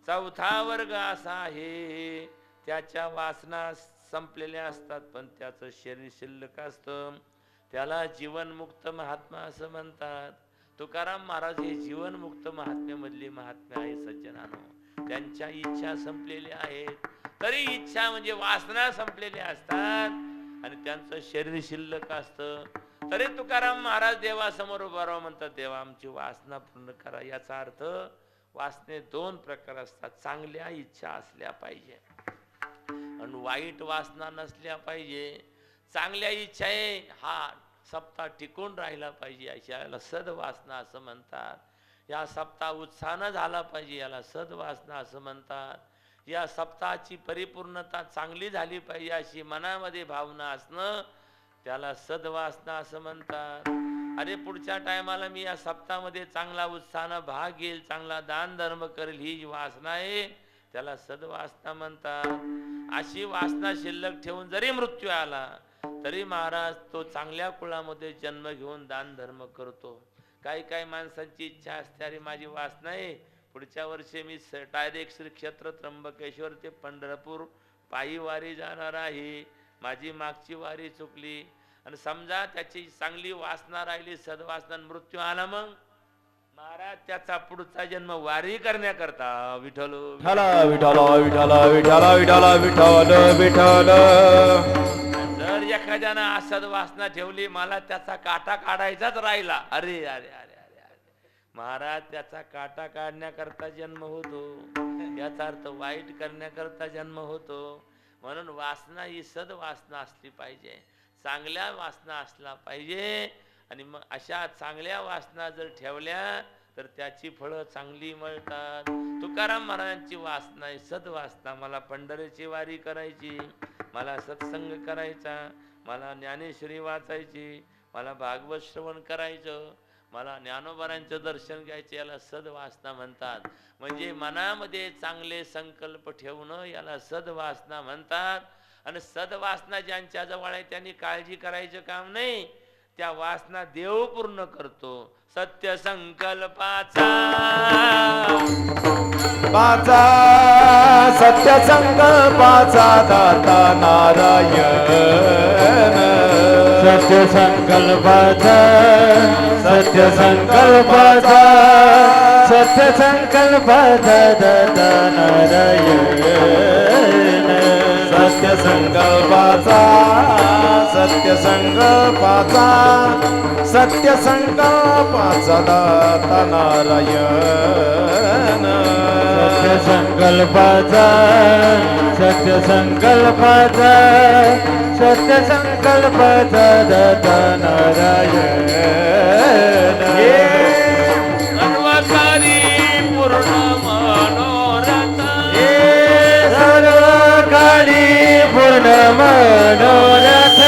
चौथा वर्ग असा आहे त्याच्या वासना संपलेल्या असतात, पण त्याचं शरीर शिल्लक असतं, त्याला जीवनमुक्त महात्मा असं म्हणतात. तुकाराम महाराज हे जीवनमुक्त महात्म्यामधले महात्मे आहे सज्जनानो. त्यांच्या इच्छा संपलेल्या आहेत, तरी इच्छा म्हणजे वासना संपलेल्या असतात आणि त्यांचं शरीर शिल्लक असतं, तरी तुकाराम महाराज देवासमोर उभा राहून म्हणतात, देवा आमची वासना पूर्ण करा. याचा अर्थ वासने दोन प्रकार असतात, चांगल्या इच्छा असल्या पाहिजे आणि वाईट वासना नसल्या पाहिजे. चांगल्या इच्छा आहे हा सप्ताह टिकून राहिला पाहिजे, याला सद्वासना असं म्हणतात. या सप्ताह उत्साहानं झाला पाहिजे, याला सद्वासना असं म्हणतात. या सप्ताहाची परिपूर्णता चांगली झाली पाहिजे अशी मनामध्ये भावना असणं, त्याला सद्वासना असं म्हणतात. अरे पुढच्या टायमाला मी या सप्ताहामध्ये चांगला उत्साहानं भाग घेईल, चांगला दान धर्म करेल, ही जी वासना आहे त्याला सद्वासना म्हणतात. अशी वासना शिल्लक ठेवून जरी मृत्यू आला तरी महाराज तो चांगल्या कुळामध्ये जन्म घेऊन दान धर्म करतो. काही काही माणसांची इच्छा असते, अरे माझी वासना आहे पुढच्या वर्षी मी डायरेक्ट श्री क्षेत्र त्र्यंबकेश्वर ते पंढरपूर पायी वारी जाणार आहे, माझी मागची वारी चुकली. आणि समजा त्याची चांगली वासना राहिली, सद्वासना, मृत्यू आला, मग महाराज त्याचा पुढचा जन्म वारी करण्याकरता विठ्ठल विठ्ठल विठ्ठल विठ्ठल विठ्ठल विठ्ठल विठ्ठल. जर एखाद्यानं असद वासना ठेवली, मला त्याचा काटा काढायचाच राहिला, अरे अरे अरे अरे अरे महाराज त्याचा काटा काढण्याकरता जन्म होतो, याचा अर्थ वाईट करण्याकरता जन्म होतो. म्हणून वासना ही सद्वासना असली पाहिजे, चांगल्या वासना असला पाहिजे. आणि मग अशा चांगल्या वासना जर ठेवल्या तर त्याची फळं चांगली मिळतात. तुकाराम महाराजांची वासना आहे सद्वासना, मला पंढरीची वारी करायची, मला सत्संग करायचा, मला ज्ञानेश्वरी वाचायची, मला भागवत श्रवण करायचं, मला ज्ञानोबारांचं दर्शन घ्यायचं, याला सद्वासना म्हणतात. म्हणजे मनामध्ये चांगले संकल्प ठेवणं याला सद्वासना म्हणतात. आणि सद्वासना ज्यांच्या जवळ आहे त्यांनी काळजी करायचं काम नाही, त्या वासना देव पूर्ण करतो. सत्य संकल्पाचा माझा सत्य संकल्पाचा दाता नारायण, सत्य संकल्पाचा सत्य संकल्पाचा सत्य संकल्पाचा दाता नारायण, सत्य संकल्पाचा सत्य संकल्पाचा सत्य संकल्पाचा दाता नारायण, सत्य संकल्पाचा सत्य संकल्पाचा सत्य संकल्पाचा दाता नारायण. सर्वकारी पूर्ण मनोरथ, सर्वकारी पूर्ण मनोरथ,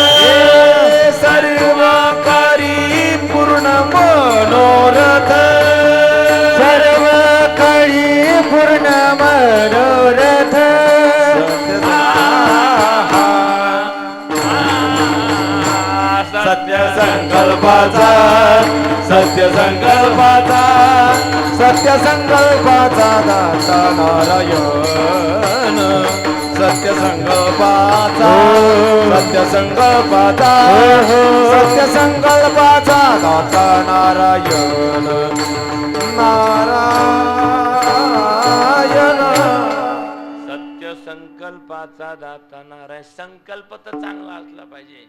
सर्वकारी पूर्ण मनोरथ, सर्वकारी पूर्ण मनोरथ. सत्य संकल्पाचा सत्य संकल्पाचा सत्य संकल्पाचा दाता नारायण, सत्य संकल्पाचा सत्य संकल्पाचा सत्य संकल्पाचा दाता नारायण, नारायण. सत्य संकल्पाचा दाता नारायण. संकल्प तर चांगला असला पाहिजे.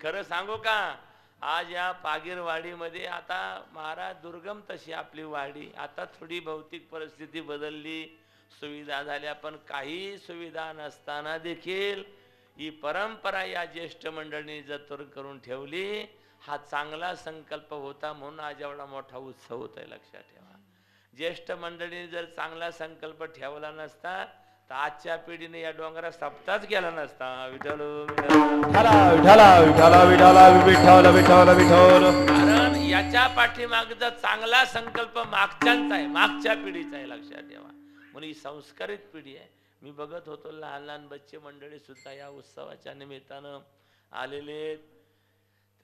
खरं सांगू का, आज या पागीरवाडीमध्ये आता महाराज दुर्गम तशी आपली वाडी, आता थोडी भौतिक परिस्थिती बदलली, सुविधा झाल्या, पण काही सुविधा नसताना देखील ही परंपरा या ज्येष्ठ मंडळींनी जतन करून ठेवली. हा चांगला संकल्प होता म्हणून आज एवढा मोठा उत्सव होत आहे, लक्षात ठेवा. ज्येष्ठ मंडळींनी जर चांगला संकल्प ठेवला नसता तर आजच्या पिढीने या डोंगरा सप्ताच केला नसता. विठ्ठल विठ्ठल विठ्ठल विठ्ठल विठ्ठल विठ्ठल विठ्ठल. कारण याच्या पाठीमागचा चांगला संकल्प मागच्यांचा आहे, मागच्या पिढीचा आहे, लक्षात ठेवा. म्हणून ही संस्कारित पिढी आहे. मी बघत होतो लहान लहान बच्चे मंडळी सुद्धा या उत्सवाच्या निमित्तानं आलेले.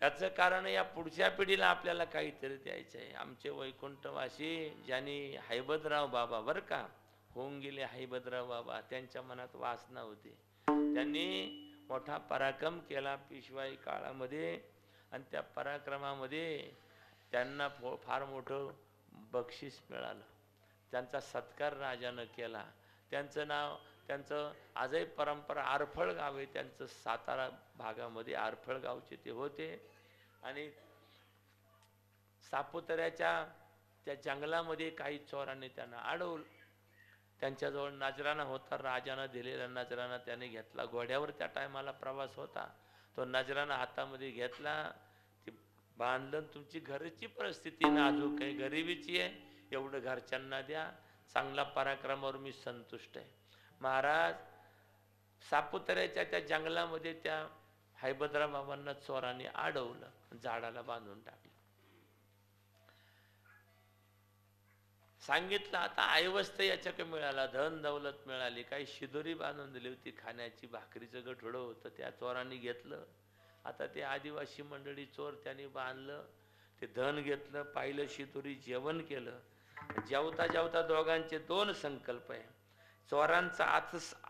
त्याचं कारण या पुढच्या पिढीला आपल्याला काहीतरी द्यायचं आहे. आमचे वैकुंठवासी ज्यांनी हैबतराव बाबा बरं का होऊन गेले, हैबतराव बाबा, त्यांच्या मनात वासना होती. त्यांनी मोठा पराक्रम केला पेशवाई काळामध्ये, आणि त्या पराक्रमामध्ये त्यांना फार मोठं बक्षीस मिळालं. त्यांचा सत्कार राजानं केला. त्यांचं नाव, त्यांचं आजही परंपरा, आरफळ गाव आहे त्यांचं, सातारा भागामध्ये आरफळ गावचे ते होते. आणि सापुतऱ्याच्या त्या जंगलामध्ये काही चोरांनी त्यांना अडवलं. त्यांच्याजवळ नजराणा होता, राजानं दिलेला नजराणा त्याने घेतला. घोड्यावर त्या टायमाला प्रवास होता. तो नजराणा हातामध्ये घेतला, ते बांधलं. तुमची घरची परिस्थिती नाजूक आहे, गरिबीची आहे, एवढं घरच्यांना द्या, चांगला पराक्रमावर मी संतुष्ट आहे. महाराज सापुतऱ्याच्या त्या जंगलामध्ये त्या हैबतराव बाबांना चोरांनी अडवलं, झाडाला बांधून टाकलं. सांगितलं आता ऐवस्त याच्याकडे मिळाला, धन दौलत मिळाली, काही शिदोरी बांधून दिली होती, खाण्याची भाकरीचं गठोडं होतं, त्या चोरांनी घेतलं. आता ते आदिवासी मंडळी चोर त्यांनी बांधलं, ते धन घेतलं, पाहिलं शिदोरी, जेवण केलं. जेवता जेवता दोघांचे दोन संकल्प आहे. चोरांचा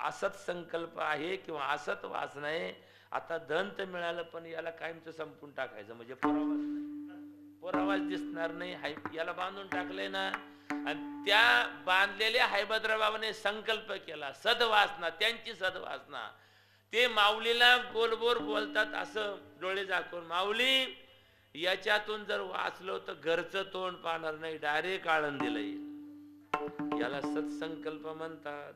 असत संकल्प आहे किंवा असत वासना आहे. आता धन तर मिळालं, पण याला कायमचं संपून टाकायचं, म्हणजे पुरावाच दिसणार नाही. याला बांधून टाकलंय ना. आणि त्या बांधलेल्या हैबतराव बाबाने संकल्प केला, सदवासना, त्यांची सदवासना. ते माऊलीला गोलबोल बोलतात असं डोळे झाकून, माऊली याच्यातून जर वाचलो तर घरचं तोंड पाहणार नाही, डायरेक्ट आळंदीला येईल. याला सत्संकल्प म्हणतात.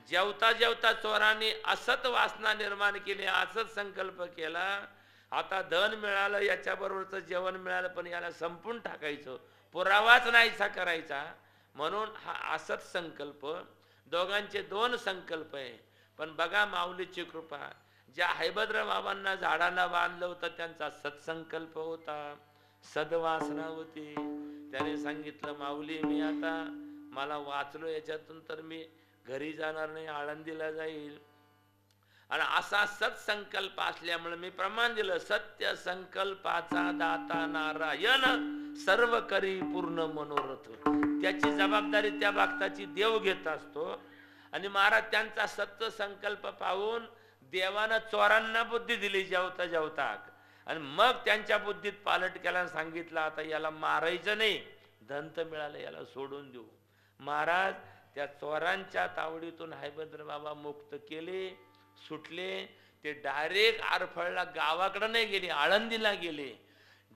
जेवता जेवता चोरांनी असत वासना निर्माण केली, असत संकल्प केला. आता धन मिळालं, याच्याबरोबरचं जेवण मिळालं, पण याला संपून टाकायचं, पुरावाच नाहीसा करायचा. म्हणून हा असत संकल्प. दोघांचे दोन संकल्प आहे. पण बघा माऊलीची कृपा, ज्या हैबतराव बाबांना झाडांना बांधलं होतं त्यांचा सत्संकल्प होता, सद्वासना होती. त्याने सांगितलं, माऊली मी आता मला वाचलो याच्यातून तर मी घरी जाणार नाही, आळंदीला जाईल. आणि असा सत्संकल्प असल्यामुळे मी प्रमाण दिलं, सत्य संकल्पाचा दाता नारायण, सर्व करी पूर्ण मनोरथ. त्याची जबाबदारी त्या भक्ताची देव घेत असतो. आणि महाराज त्यांचा सत्य संकल्प पाहून देवानं चोरांना बुद्धी दिली जेवता जेवता, आणि मग त्यांच्या बुद्धीत पालट केला, सांगितलं आता याला मारायचं नाही, धन तर मिळालं, याला सोडून देऊ. महाराज त्या चोरांच्या तावडीतून हैबतराव बाबा मुक्त केले, सुटले. ते डायरेक्ट आरफळला, गावाकडे नाही गेले, आळंदीला गेले.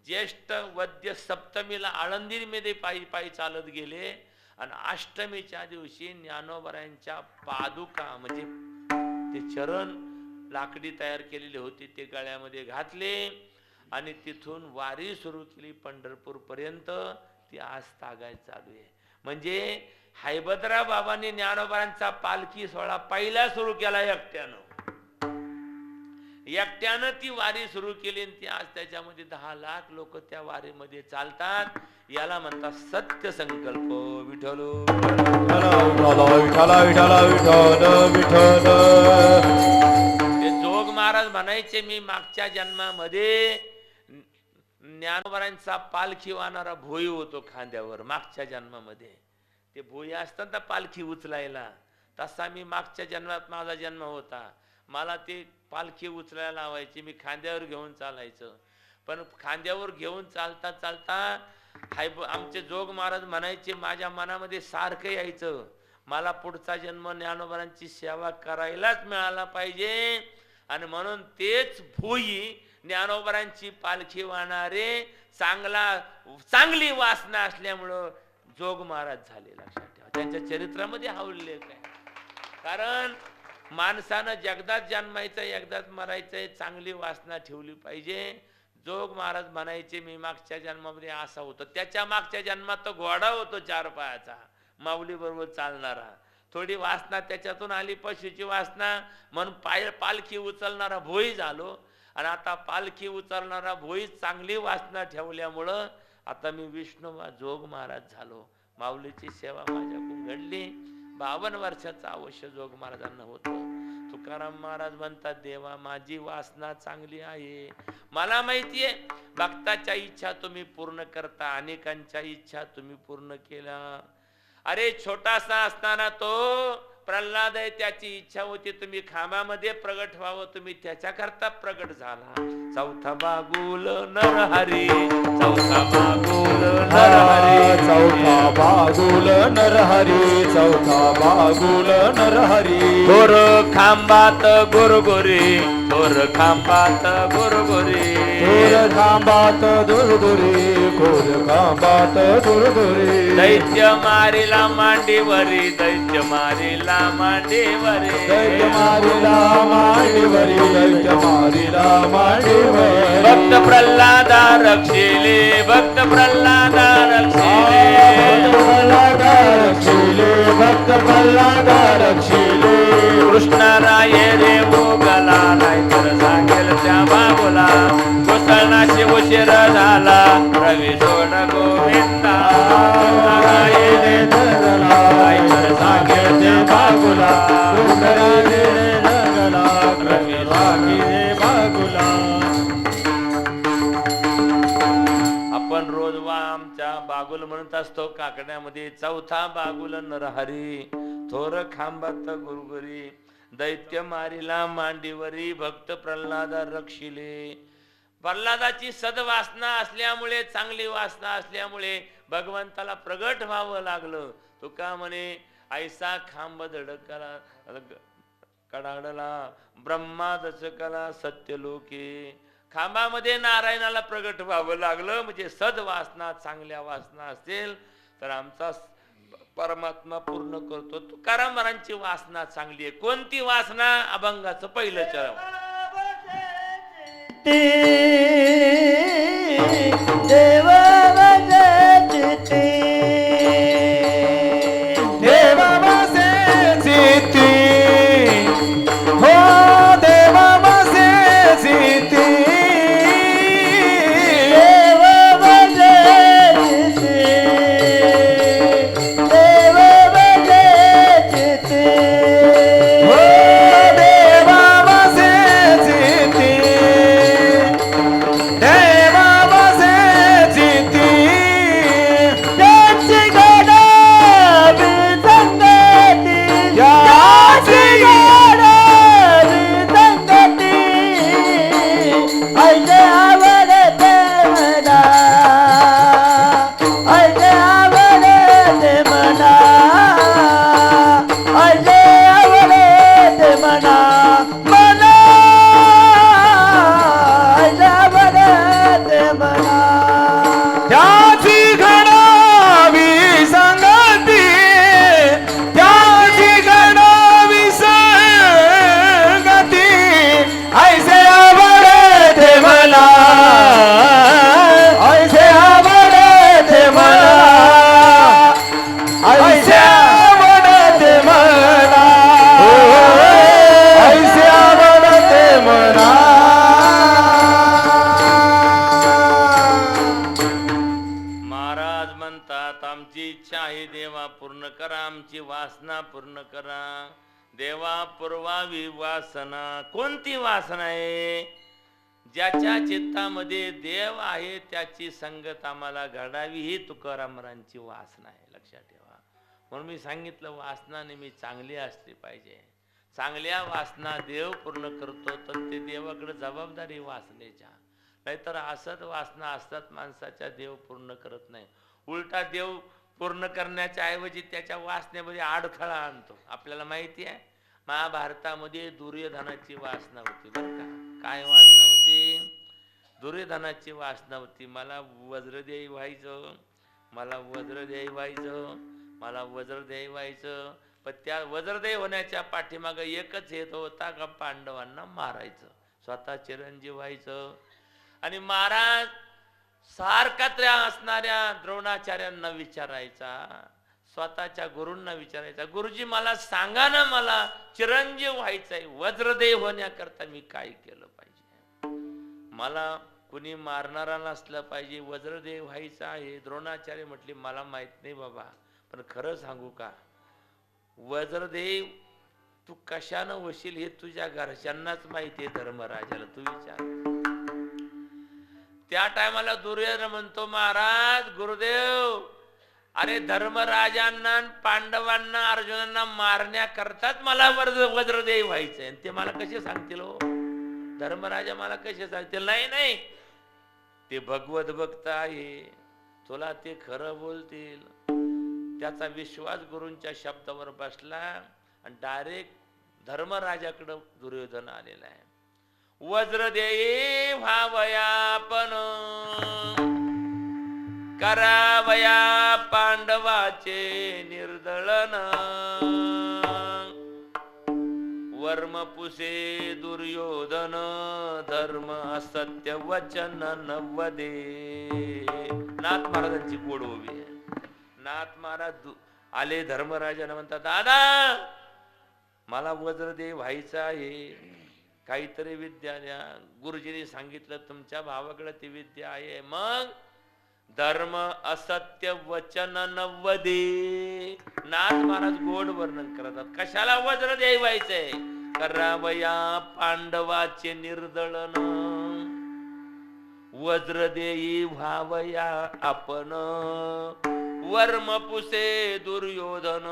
ज्येष्ठ वद्य सप्तमीला आळंदीमध्ये पायी पायी चालत गेले. आणि अष्टमीच्या दिवशी ज्ञानोबरायांच्या पादुका, म्हणजे ते चरण लाकडी तयार केलेली होती, ते गळ्यामध्ये घातले. आणि तिथून वारी सुरू केली पंढरपूर पर्यंत. ती आज तागायत चालू आहे. म्हणजे हैबतराव बाबांनी ज्ञानोबरांचा पालखी सोहळा पहिला सुरू केला एकट्यानं. एकट्यानं ती वारी सुरू केली. ती आज त्याच्यामध्ये 10 लाख लोक त्या वारीमध्ये चालतात. याला म्हणतात सत्य संकल्प. विठ्ठल ते जोग महाराज म्हणायचे, मी मागच्या जन्मामध्ये ज्ञानोबरांचा पालखी वाहणारा भोई होतो खांद्यावर. मागच्या जन्मामध्ये ते भोई असतात ना पालखी उचलायला, तसा मी मागच्या जन्मात माझा जन्म होता. मला ते पालखी उचलायला लावायची, मी खांद्यावर घेऊन चालायचं. पण खांद्यावर घेऊन चालता चालता आमचे जोग महाराज म्हणायचे, माझ्या मनामध्ये सारखं यायचं, मला पुढचा जन्म ज्ञानोबरांची सेवा करायलाच मिळाला पाहिजे. आणि म्हणून तेच भोई ज्ञानोबरांची पालखी वाहणारे, चांगली वासना असल्यामुळं जोग महाराज झाले. लक्षात ठेवा, त्यांच्या चरित्रामध्ये हा उल्लेख आहे. कारण माणसानं जगदाच जन्मायचं, एकदाच मरायचंय, चांगली वासना ठेवली पाहिजे. जोग महाराज म्हणायचे, मी मागच्या जन्मामध्ये असा होतो. त्याच्या मागच्या जन्मात तो घोडा होतो 4 पायाचा, माऊली बरोबर चालणारा. थोडी वासना त्याच्यातून आली, पशुची वासना, म्हणून पालखी उचलणारा भोई झालो. आणि आता पालखी उचलणारा भोई चांगली वासना ठेवल्यामुळं आता मी विष्णू जोग महाराज झालो. माऊलीची सेवा माझ्याकडून घडली. 52 वर्षाचं अवश्य जोग महाराजांना होतं. तुकाराम महाराज म्हणतात, देवा माझी वासना चांगली आहे, मला माहितीये भक्ताच्या इच्छा तुम्ही पूर्ण करता, अनेकांच्या इच्छा तुम्ही पूर्ण केल्या. अरे छोटासा असताना तो प्रल्हाद आहे, त्याची इच्छा होती तुम्ही खांबामध्ये प्रगट व्हावं, तुम्ही त्याच्याकरता प्रगट झाला. चौथा बागुल नरहरी, चौथा बागुल नरहरी, चौथा बागुल नरहरी, चौथा बागुल नरहरी. थोर खांबात गुरगुरी, थोर खांबात गुरगुरी, खोर खांबात दुर्गुरी, खोर खांबात दुर्गुरी. दैत्य मारिला मांडीवरी, दैत्य मारिला मांडीवरी, दैत्य मारिला मांडीवरी, दैत्य मारिला मांडीवरी. भक्त प्रल्हादा रक्षिले, भक्त प्रल्हादा रक्षिले, प्रल्हाद रक्षिले, भक्त प्रल्हाद रक्षिले. कृष्णराय रे भोगला, नाहीतर सांगेल त्या बाबूला. कुसळणाशी उशीर झाला, रवी सोड गोविंदा. कृष्णराय रे धरला, नाहीतर सांगेल त्या बाबूला. कृष्णराजे जगला, रवी राखिले बागुला. आपण रोज आमच्या बागुल म्हणत असतो काकड्यामध्ये. चौथा बागुल नरहरी, थोर खांबात गुरगुरी, दैत्य मारिला मांडीवरी, भक्त प्रल्हाद रक्षिले. प्रल्हादाची सद्वासना असल्यामुळे, चांगली वासना असल्यामुळे भगवंताला प्रगट व्हावं लागलं. तुका म्हणे ऐसा खांब धडकला कडाडला, ब्रह्मा दचकला सत्यलोके. खांबामध्ये नारायणाला प्रगट व्हावं लागलं. म्हणजे सद्वासना, चांगल्या वासना असेल तर आमचा परमात्मा पूर्ण करतो. तुकाराम महाराजांची वासना चांगली आहे. कोणती वासना? अभंगाचं पहिलं चरण. देव देव बसे चित्ती, हो देव बसे चित्ती. देव बसे चित्ती, देव बसे चित्ती, हो देव बसे चित्ती. देव बसे चित्ती, त्याची गडावी संगती, त्याची गडावी संगती. ऐसे आवडते मना, ऐसे आवडते मना, ऐसे आवडते मना, मना ऐसे आवडते मना. त्याची घडावी संगती, त्याची घडावी संगती. ऐसे आवडते मला, ऐसे आवडते मला, ऐसे आवडते मला, ऐसे आवडते मला. महाराज म्हणतात आमची इच्छा आहे देवा पूर्ण करा, आमची वासना पूर्ण करा. देवा पुरवावी वासना. कोणती वासना आहे? ज्याच्या चित्तामध्ये देव आहे त्याची संगत आम्हाला घडावी, ही तुकाराम महाराजांची वासना आहे. लक्षात ठेवा. म्हणून मी सांगितलं वासना नेहमी चांगली असली पाहिजे. चांगल्या वासना देव पूर्ण करतो, तर ते देवाकडे जबाबदारी वासनेच्या. नाहीतर असत वासना असतात माणसाच्या, देव पूर्ण करत नाही. उलटा देव पूर्ण करण्याच्या ऐवजी त्याच्या वासनेमध्ये अडथळा आणतो. आपल्याला माहिती आहे महाभारतामध्ये दुर्योधनाची वासना होती बरं का. काय वासना होती? दुर्योधनाची वासना होती. मला वज्रदेही व्हायचं, मला वज्रदेही व्हायचं, मला वज्रदेही व्हायचं. पण त्या वज्रदेही होण्याच्या पाठीमागं एकच हेतू होता का पांडवांना मारायचं, स्वतः चिरंजीव व्हायचं. आणि महाराज सारखा त्या असणाऱ्या द्रोणाचार्यांना विचारायचा, स्वतःच्या गुरूंना विचारायचा, गुरुजी मला सांगा ना, मला चिरंजीव व्हायचंय, वज्रदेव होण्याकरता मी काय केलं पाहिजे? मला कुणी मारणारा नसलं पाहिजे, वज्रदेव व्हायचं आहे. द्रोणाचार्य म्हटले मला माहित नाही बाबा, पण खरं सांगू का, वज्रदेव तू कशानं होशील हे तुझ्या घरच्यांनाच माहिती आहे, धर्मराजाला तू विचार. त्या टायमाला दुर्योधन म्हणतो महाराज गुरुदेव अरे धर्मराजांना पांडवांना अर्जुनांना मारण्याकरताच मला वज्रदेव व्हायचंय, ते मला कसे सांगतील हो? धर्मराजा मला कसे सांगतील? नाही नाही, ते भगवत भक्त आहे, तुला ते खरं बोलतील. त्याचा विश्वास गुरूंच्या शब्दावर बसला आणि डायरेक्ट धर्मराजाकडे दुर्योधन आलेला आहे. वज्रदेवी व्हावयापन करावया पांडवाचे निर्दळन, वर्मपुसे दुर्योधन धर्म असत्य वचन नवदे. नाथ महाराजांची गोड उभी आहे. नाथ महाराज आले धर्मराजाने म्हणतात, दादा मला वज्रदेव व्हायचं आहे, काहीतरी विद्या द्या. गुरुजींनी सांगितलं तुमच्या भावाकडे ती विद्या आहे. मग धर्म असत्य वचन नवदे. नाथ महाराज गोड वर्णन करतात. कशाला वज्रदेव व्हायचंय? करावया पांडवाचे निर्दळन, वज्रदेयी व्हावया आपण, वर्मपुसे दुर्योधन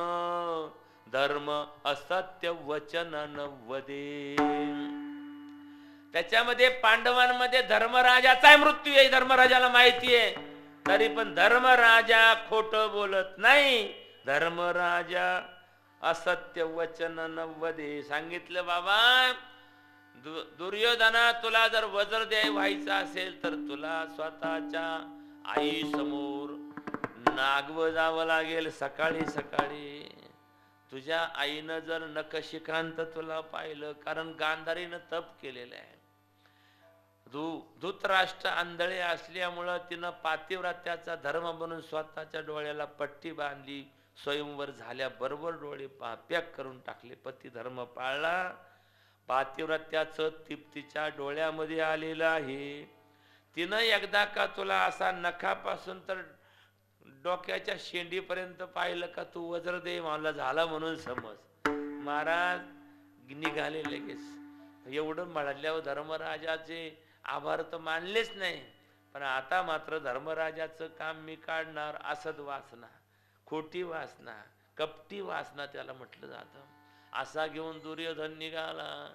धर्म असत्य वचन नवदे. त्याच्यामध्ये पांडवांमध्ये धर्मराजाचा मृत्यू आहे, धर्मराजाला माहिती आहे, तरी पण धर्मराजा खोट बोलत नाही. धर्मराजा असत्य वचन नवदे. सांगितलं बाबा दुर्योधना, तुला जर वज्रदेव व्हायचं असेल तर तुला स्वतःच्या आई समोर नागव जावं लागेल सकाळी सकाळी. तुझ्या आईनं जर नखशिखांत तुला पाहिलं, कारण गांधारीनं तप केलेलं आहे. धृतराष्ट्र आंधळे असल्यामुळं तिनं पातिव्रत्याचा धर्म म्हणून स्वतःच्या डोळ्याला पट्टी बांधली. स्वयंवर झाल्याबरोबर डोळे पॅक करून टाकले. पती धर्म पाळला. पातिव्रत्याचं तिप्तीच्या डोळ्यामध्ये आलेलं आहे. तिनं एकदा का तुला असा नखापासून तर डोक्याच्या शेंडीपर्यंत पाहिलं का तू वज्रदेव मला झाला म्हणून समज. महाराज निघाले लगेच. एवढं म्हणाल्यावर धर्मराजाचे आभार तर मानलेच नाही, पण आता मात्र धर्मराजाचं काम मी काढणार. असद वासना, खोटी वासना, कपटी वासना त्याला म्हटलं जातं. असा घेऊन दुर्योधन निघाला.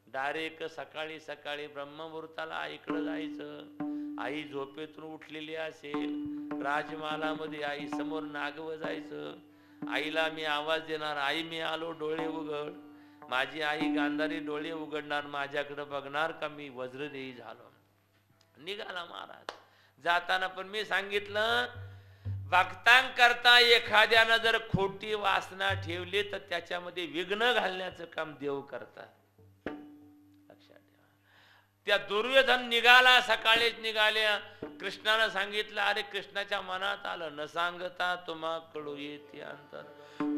डायरेक्ट सकाळी सकाळी ब्रह्ममुहूर्ताला आईकडे जायचं. आई झोपेतून उठलेली असेल, राजमालामध्ये आई समोर नागव जायचं. आईला मी आवाज देणार, आई मी आलो, डोळे उघड. माझी आई गांधारी डोळे उघडणार, माझ्याकडे बघणार का मी वज्रदेवी झालो. निघाला महाराज. जाताना पण मी सांगितलं, भक्तांकरता एखाद्यानं जर खोटी वासना ठेवली तर त्याच्यामध्ये विघ्न घालण्याचं काम देव करतात. लक्षात ठेवा. त्या दुर्योधन निघाला, सकाळीच निघाल्या. कृष्णानं सांगितलं, अरे कृष्णाच्या मनात आलं, न सांगता तुम्हाकडू येते अंतर.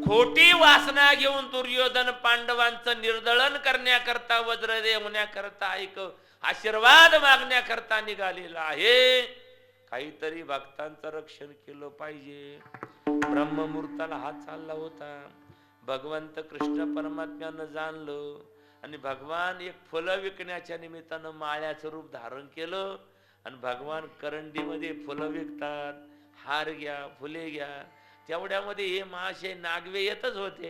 खोटी वासना घेऊन दुर्योधन पांडवांचं निर्दळन करण्याकरता, वज्रदेव होण्याकरता, ऐक आशीर्वाद मागण्याकरता निघालेला आहे. काहीतरी भक्तांचं रक्षण केलं पाहिजे. ब्रह्ममुहूर्ताला हात चालला होता. भगवंत कृष्ण परमात्म्यानं जाणलं आणि भगवान एक फुलं विकण्याच्या निमित्तानं माळ्याचं रूप धारण केलं. आणि भगवान करंडीमध्ये फुलं विकतात. हार घ्या, फुले घ्या. तेवढ्यामध्ये हे महाशय नागवे येतच होते.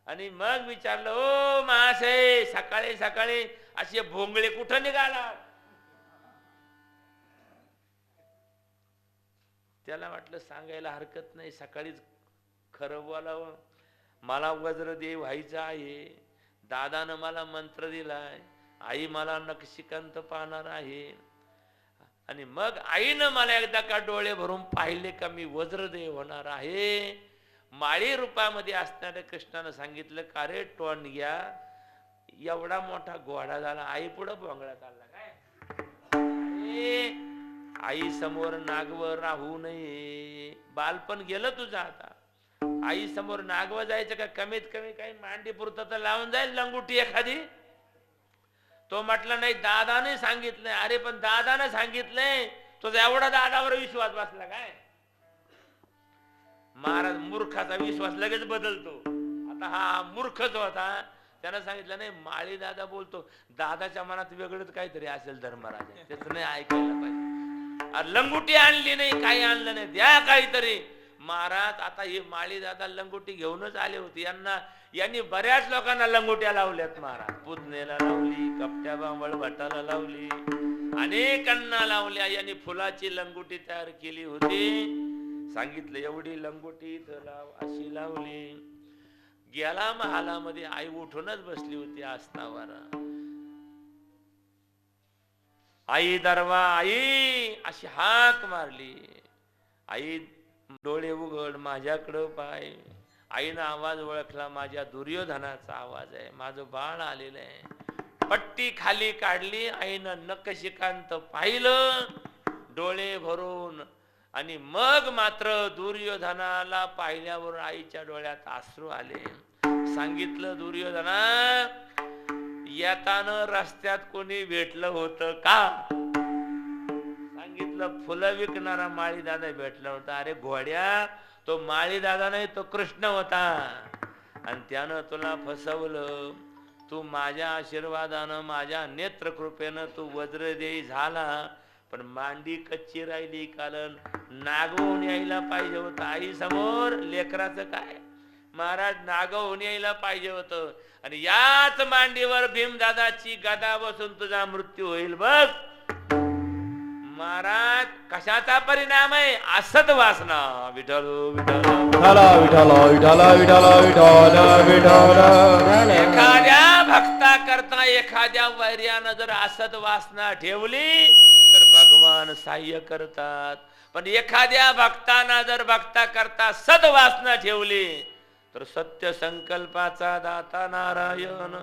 आणि मग विचारलं, ओ महाशय, सकाळी सकाळी असे भोंगळे कुठं निघाला? त्याला वाटलं सांगायला हरकत नाही, सकाळीच खरं बोलावं. मला वज्रदेव व्हायचं आहे. दादानं मला मंत्र दिलाय. आई मला नखशिकांत पाहणार आहे. आणि मग आईनं मला एकदा का डोळे भरून पाहिले का मी वज्रदेव होणार आहे. माळी रूपामध्ये असणाऱ्या कृष्णानं सांगितलं, का रे टोणग्या, एवढा मोठा घोडा झाला, आई पुढं भोंगळा चालला काय? आई समोर नागवर राहू नये. बालपण गेलं तुझं आता. आई समोर नागव जायचं का? कमीत कमी काही मांडी पुरतं तर लावून जाईल लंगुटी एखादी. तो म्हटला नाही, दादाने सांगितलंय. अरे पण दादाने सांगितलंय, तुझा एवढा दादावर विश्वास बसला काय? महाराज मूर्खाचा विश्वास लगेच बदलतो. आता हा मूर्खच होता. त्यानं सांगितलं नाही, माळी दादा बोलतो, दादाच्या मनात वेगळंच काहीतरी असेल धर्मराजा, त्याच नाही ऐकायला पाहिजे. लंगुटी आणली नाही, काही आणलं नाही, द्या काहीतरी. महाराज आता हे माळी दादा लंगोटी घेऊनच आले होते, यांनी बऱ्याच लोकांना लंगोट्या लावल्यात महाराज. पुतणेला लावली, कपट्या बांबळ भटाला लावली, अनेकांना लावल्या. यांनी फुलाची लंगोटी तयार केली होती. सांगितलं एवढी लंगोटी इथं लाव, अशी लावली. गेला महालामध्ये. आई उठूनच बसली होती आसनावर. आई दरवा, आई अशी हाक मारली. आई डोळे उघड, माझ्याकडं पाय. आईनं आवाज ओळखला, माझ्या दुर्योधनाचा आवाज आहे, माझं बाळ आलेलं आहे. पट्टी खाली काढली. आईनं नखशिकांत पाहिलं डोळे भरून, आणि मग मात्र दुर्योधनाला पाहिल्यावर आईच्या डोळ्यात अश्रू आले. सांगितलं, दुर्योधना येताना रस्त्यात कोणी भेटलं होतं का? सांगितलं, फुलं विकणारा माळी दादा भेटला होता. अरे घोड्या, तो माळी दादा नाही, तो कृष्ण होता, आणि त्यानं तुला फसवलं. तू माझ्या आशीर्वादानं, माझ्या नेत्रकृपेनं तू वज्रदेही झाला, पण मांडी कच्ची राहिली. कारण नागवून यायला पाहिजे होतं आई समोर. लेकराचं काय महाराज, नागवून यायला पाहिजे होतं. आणि याच मांडीवर भीमदादाची गदा बसून तुझा मृत्यू होईल बघ. महाराज कशाचा परिणाम आहे? असत वासना. विठ्ठल विठ्ठल विठ्ठल विठ्ठल विठ्ठल विठ्ठल विठ्ठल. एखाद्या भक्ता करता एखाद्या वैर्यानं जर असत वासना ठेवली तर भगवान सहाय्य करतात. पण एखाद्या भक्ताना जर भक्ता करता सद्वासना ठेवली तर सत्य संकल्पाचा दाता नारायण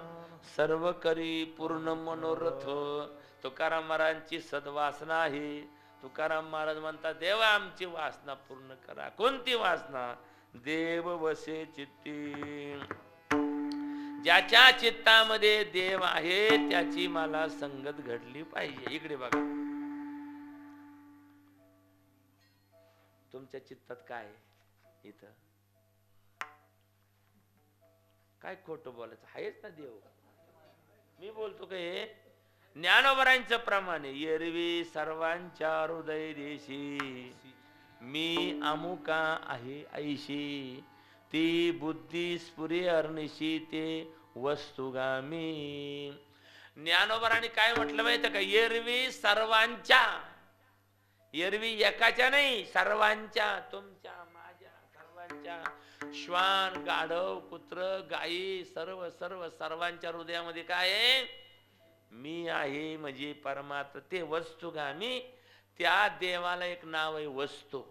सर्व करी पूर्ण मनोरथ. तुकाराम महाराजांची सद्वासना आहे. तुकाराम महाराज म्हणतात, देवा आमची वासना पूर्ण करा. कोणती वासना? देव वसे चित्ती. ज्याच्या चित्तामध्ये देव आहे त्याची मला संगत घडली पाहिजे. इकडे बघा, तुमच्या चित्तात काय? इथं काय खोटं बोलायचं? आहेच ना देव. मी बोलतो का हे ज्ञानोबरांच्या प्रमाणे, एरवी सर्वांच्या हृदय देशी मी अमुका आहे ऐशी, ती बुद्धी स्फुरे अर्निशी ते वस्तुगामी. ज्ञानोबरांनी काय म्हटलं माहिती का? एरवी सर्वांच्या, एरवी एकाच्या नाही, सर्वांच्या, तुमच्या माझ्या सर्वांच्या, श्वान गाढव कुत्र गाई सर्व सर्व सर्वांच्या हृदयामध्ये काय आहे? मी आहे. म्हणजे परमात्मा ते वस्तुगामी. त्या देवाला एक नाव आहे वस्तू,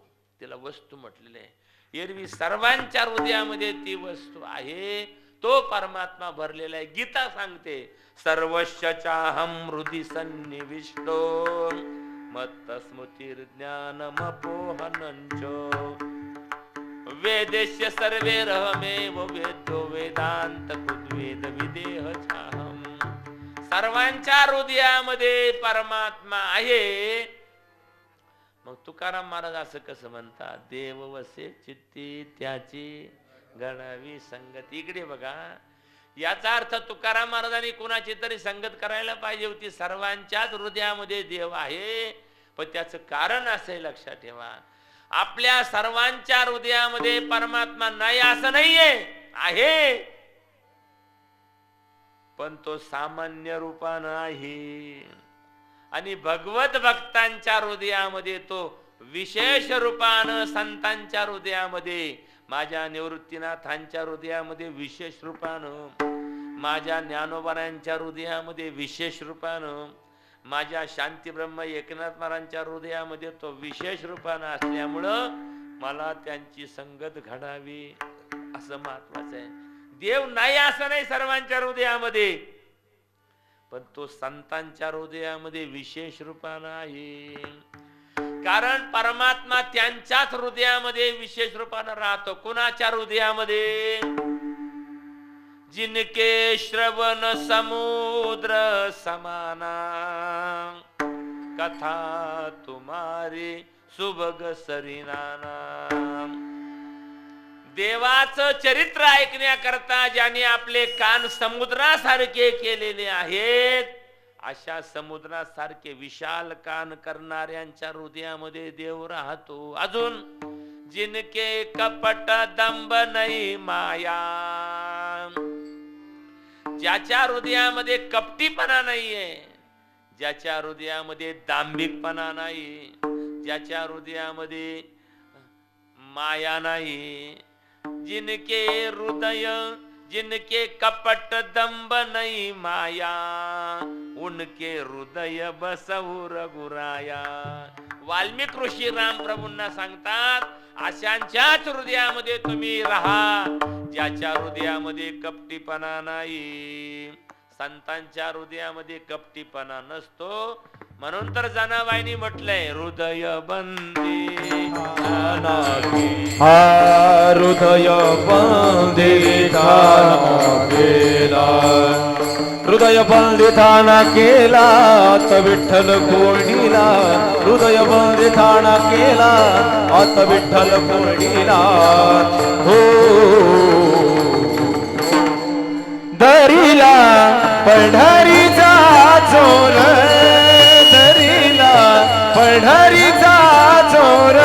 त्याला वस्तू म्हटलेलं आहे. एरवी सर्वांच्या हृदयामध्ये ती वस्तू आहे, तो परमात्मा भरलेला आहे. गीता सांगते, सर्वस्यचाहं हृदि सन्निविष्टो मत्त स्मृतिर्ज्ञानमपोहनञ्च वेदेश्य सर्वे रहमेव वेदो वेदांत कुद्वेद विदेह चाहम. सर्वांच्या हृदयामध्ये परमात्मा आहे. मग तुकाराम महाराज असं कसं म्हणतात? देव वसे चित्ती त्याची घडावी संगत. इकडे बघा, याचा अर्थ तुकाराम महाराजांनी कुणाची तरी संगत करायला पाहिजे होती. सर्वांच्याच हृदयामध्ये देव आहे, पण त्याचं कारण असे लक्षात ठेवा. आपल्या सर्वांच्या हृदयामध्ये परमात्मा नाही असं नाहीये, आहे, पण तो सामान्य रूपानं आहे. आणि भगवत भक्तांच्या हृदयामध्ये तो विशेष रूपानं, संतांच्या हृदयामध्ये, माझ्या निवृत्तीनाथांच्या हृदयामध्ये विशेष रूपानं, माझ्या ज्ञानोबरांच्या हृदयामध्ये विशेष रूपानं, माझ्या शांती ब्रह्म एकनाथ महाराजांच्या हृदयामध्ये तो विशेष रूपानं असल्यामुळं मला त्यांची संगत घडावी असं महत्वाचं आहे. देव नाही असं नाही सर्वांच्या हृदयामध्ये, पण तो संतांच्या हृदयामध्ये विशेष रूपानं आहे. कारण परमात्मा त्यांच्याच हृदयामध्ये विशेष रूपानं राहतो. कुणाच्या हृदयामध्ये? जिनके श्रवण समुद्र समाना कथा तुम्हारी सुभग सरिनाना. देवाचं चरित्र ऐकण्याकरता ज्याने आपले कान समुद्रासारखे केलेले आहेत, अशा समुद्रासारखे विशाल कान करणाऱ्यांच्या हृदयामध्ये देव राहतो. अजून जिनके कपट दंभ नाही माया, ज्याच्या हृदयामध्ये कपटीपणा नाहीये, ज्याच्या हृदयामध्ये दांभिकपणा नाही, ज्याच्या हृदयामध्ये माया नाही, जिनके हृदय जिनके कपट दंभ नहीं माया, उनके हृदय बसवू रघुराया. वाल्मिक ऋषी राम प्रभूंना सांगतात, अशांच्याच हृदयामध्ये तुम्ही राहा ज्याच्या हृदयामध्ये कपटीपणा नाही. संतांच्या हृदयामध्ये कपटीपणा नसतो. म्हणून तर जनाबाईंनी म्हटलंय, हृदय बंदी हृदय बंदिताना केला, हृदय बंदिताना केला आत विठ्ठल कोणीला, हृदय बंदिताना केला आत विठ्ठल कोणीला. हो दरीला पंढरीचा चोर, दरीला पंढरीचा चोर,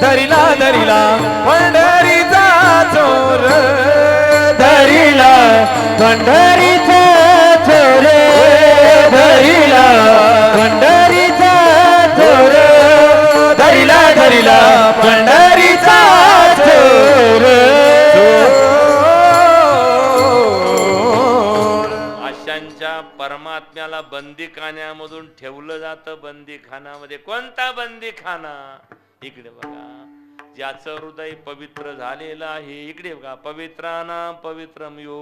दरीला दरीला पंढरीचा चोर, दरीला पंढरीचा चोर, दरीला पंढरीचा चोर, दरीला दरीला पंढरीचा चोर. अशांच्या परमात्म्याला बंदीखान्यामधून ठेवलं जातं. बंदीखानामध्ये कोणता बंदीखाना? इकडे बघा, ज्याचं हृदय पवित्र झालेलं आहे. इकडे बघा, पवित्रानां पवित्रम यो,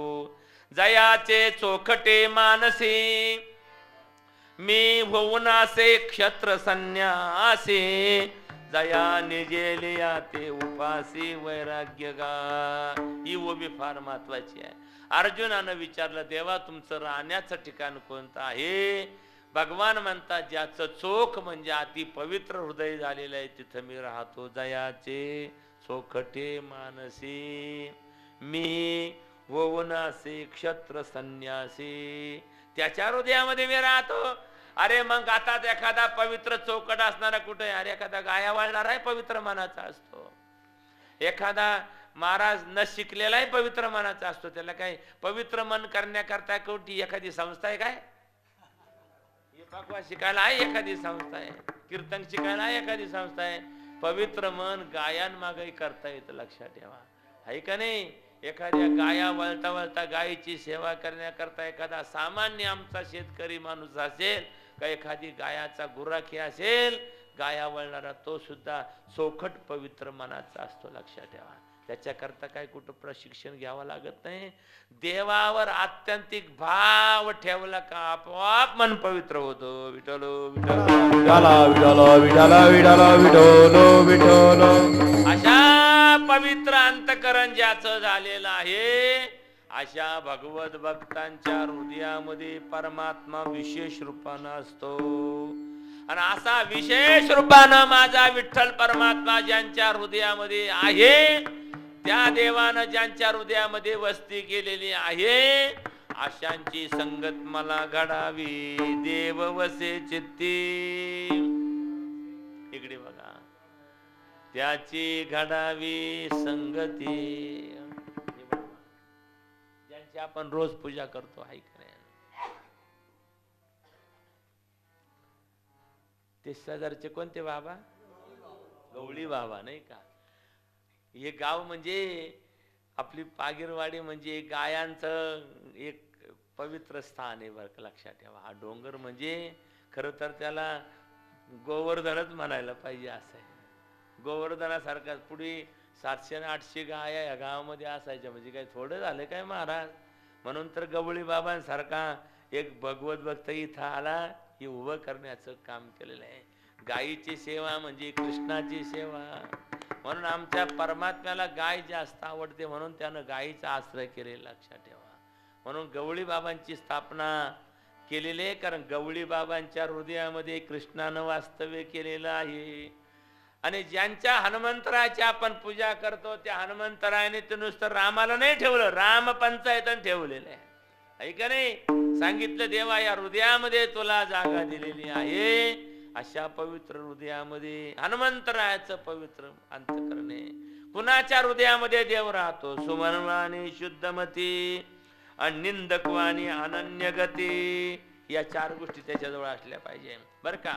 जयाचे चोखटे मानसे, मी होऊनासे क्षत्र संन्यासे, जया निजेलिया ते उपासी वैराग्य गा. ही ओबी फार महत्वाची आहे. अर्जुनानं विचारलं, देवा तुमचं राहण्याचं ठिकाण कोणतं आहे? भगवान म्हणतात, ज्याचं चोख म्हणजे अति पवित्र हृदय झालेलं आहे तिथं मी राहतो. जयाचे चोखटे मानसी, मी होऊनासे क्षत्र संन्यासी, त्याच्या हृदयामध्ये मी राहतो. अरे मग आता एखादा पवित्र चौकट असणारा कुठे? अरे एखादा गाया वाळणार आहे पवित्र मनाचा असतो. एखादा महाराज न शिकलेलाही पवित्र मनाचा असतो. त्याला काय पवित्र मन करण्याकरता कोणती एखादी संस्था आहे काय? भगवा शिकायला आहे एखादी संस्था आहे, कीर्तन शिकायला आहे एखादी संस्था आहे. पवित्र मन गायांमागही करता येतं, लक्षात ठेवा, आहे का नाही? एखाद्या गाया वळता वळता गायीची सेवा करण्याकरता एखादा सामान्य आमचा शेतकरी माणूस असेल का एखादी गायाचा गुराखी असेल, गाया वळणारा तो सुद्धा चोखट पवित्र मनाचा असतो, लक्षात ठेवा. त्याच्याकरता काय कुठं प्रशिक्षण घ्यावं लागत नाही. देवावर आत्यंतिक भाव ठेवला का आपोआप मन पवित्र होतो. विठ्ठल विठाला विठाला विठाला विठाला विठोलो विठोलो. अशा पवित्र अंतकरण ज्याचं झालेलं आहे, अशा भगवत भक्तांच्या हृदयामध्ये परमात्मा विशेष रूपानं असतो. आणि असा विशेष रूपानं माझा विठ्ठल परमात्मा ज्यांच्या हृदयामध्ये आहे, त्या देवानं ज्यांच्या हृदयामध्ये वस्ती केलेली आहे, अशांची संगत मला घडावी. देव वसे चित्ती, इकडे बघा, त्याची घडावी संगती. ज्यांची आपण रोज पूजा करतो, आहे का नाही? ते शेजारचे कोणते बाबा? गवळी बाबा, नाही का? हे गाव म्हणजे आपली पागीरवाडी म्हणजे गायांचं एक पवित्र स्थान आहे बरं का, लक्षात ठेवा. हा डोंगर म्हणजे खरं तर त्याला गोवर्धनच म्हणायला पाहिजे असं आहे. गोवर्धनासारखा पुढे 700 आणि 800 गाया या गावामध्ये असायच्या, म्हणजे काय थोडं झालं काय महाराज? म्हणून तर गवळी बाबांसारखा एक भगवत भक्त इथं आला, हे उभं करण्याचं काम केलेलं आहे. गायीची सेवा म्हणजे कृष्णाची सेवा. म्हणून आमच्या परमात्म्याला गाय जास्त आवडते, म्हणून त्यानं गायीचा आश्रय केलेला, लक्षात ठेवा. म्हणून गवळी बाबांची स्थापना केलेली आहे, कारण गवळी बाबांच्या हृदयामध्ये कृष्णानं वास्तव्य केलेलं आहे. आणि ज्यांच्या हनुमंतराची आपण पूजा करतो, त्या हनुमंतरायाने ते नुसतं रामाला नाही ठेवलं, राम पंचायतन ठेवलेलं आहे का नाही? सांगितलं, देवा या हृदयामध्ये तुला जागा दिलेली आहे अशा पवित्र हृदयामध्ये हनुमंतरायाचं पवित्र अंतःकरण आहे. कुणाच्या हृदयामध्ये देव राहतो? सुमनवाणी शुद्धमती, निंदकवाणी अनन्य गती. या 4 गोष्टी त्याच्याजवळ असल्या पाहिजे बर का.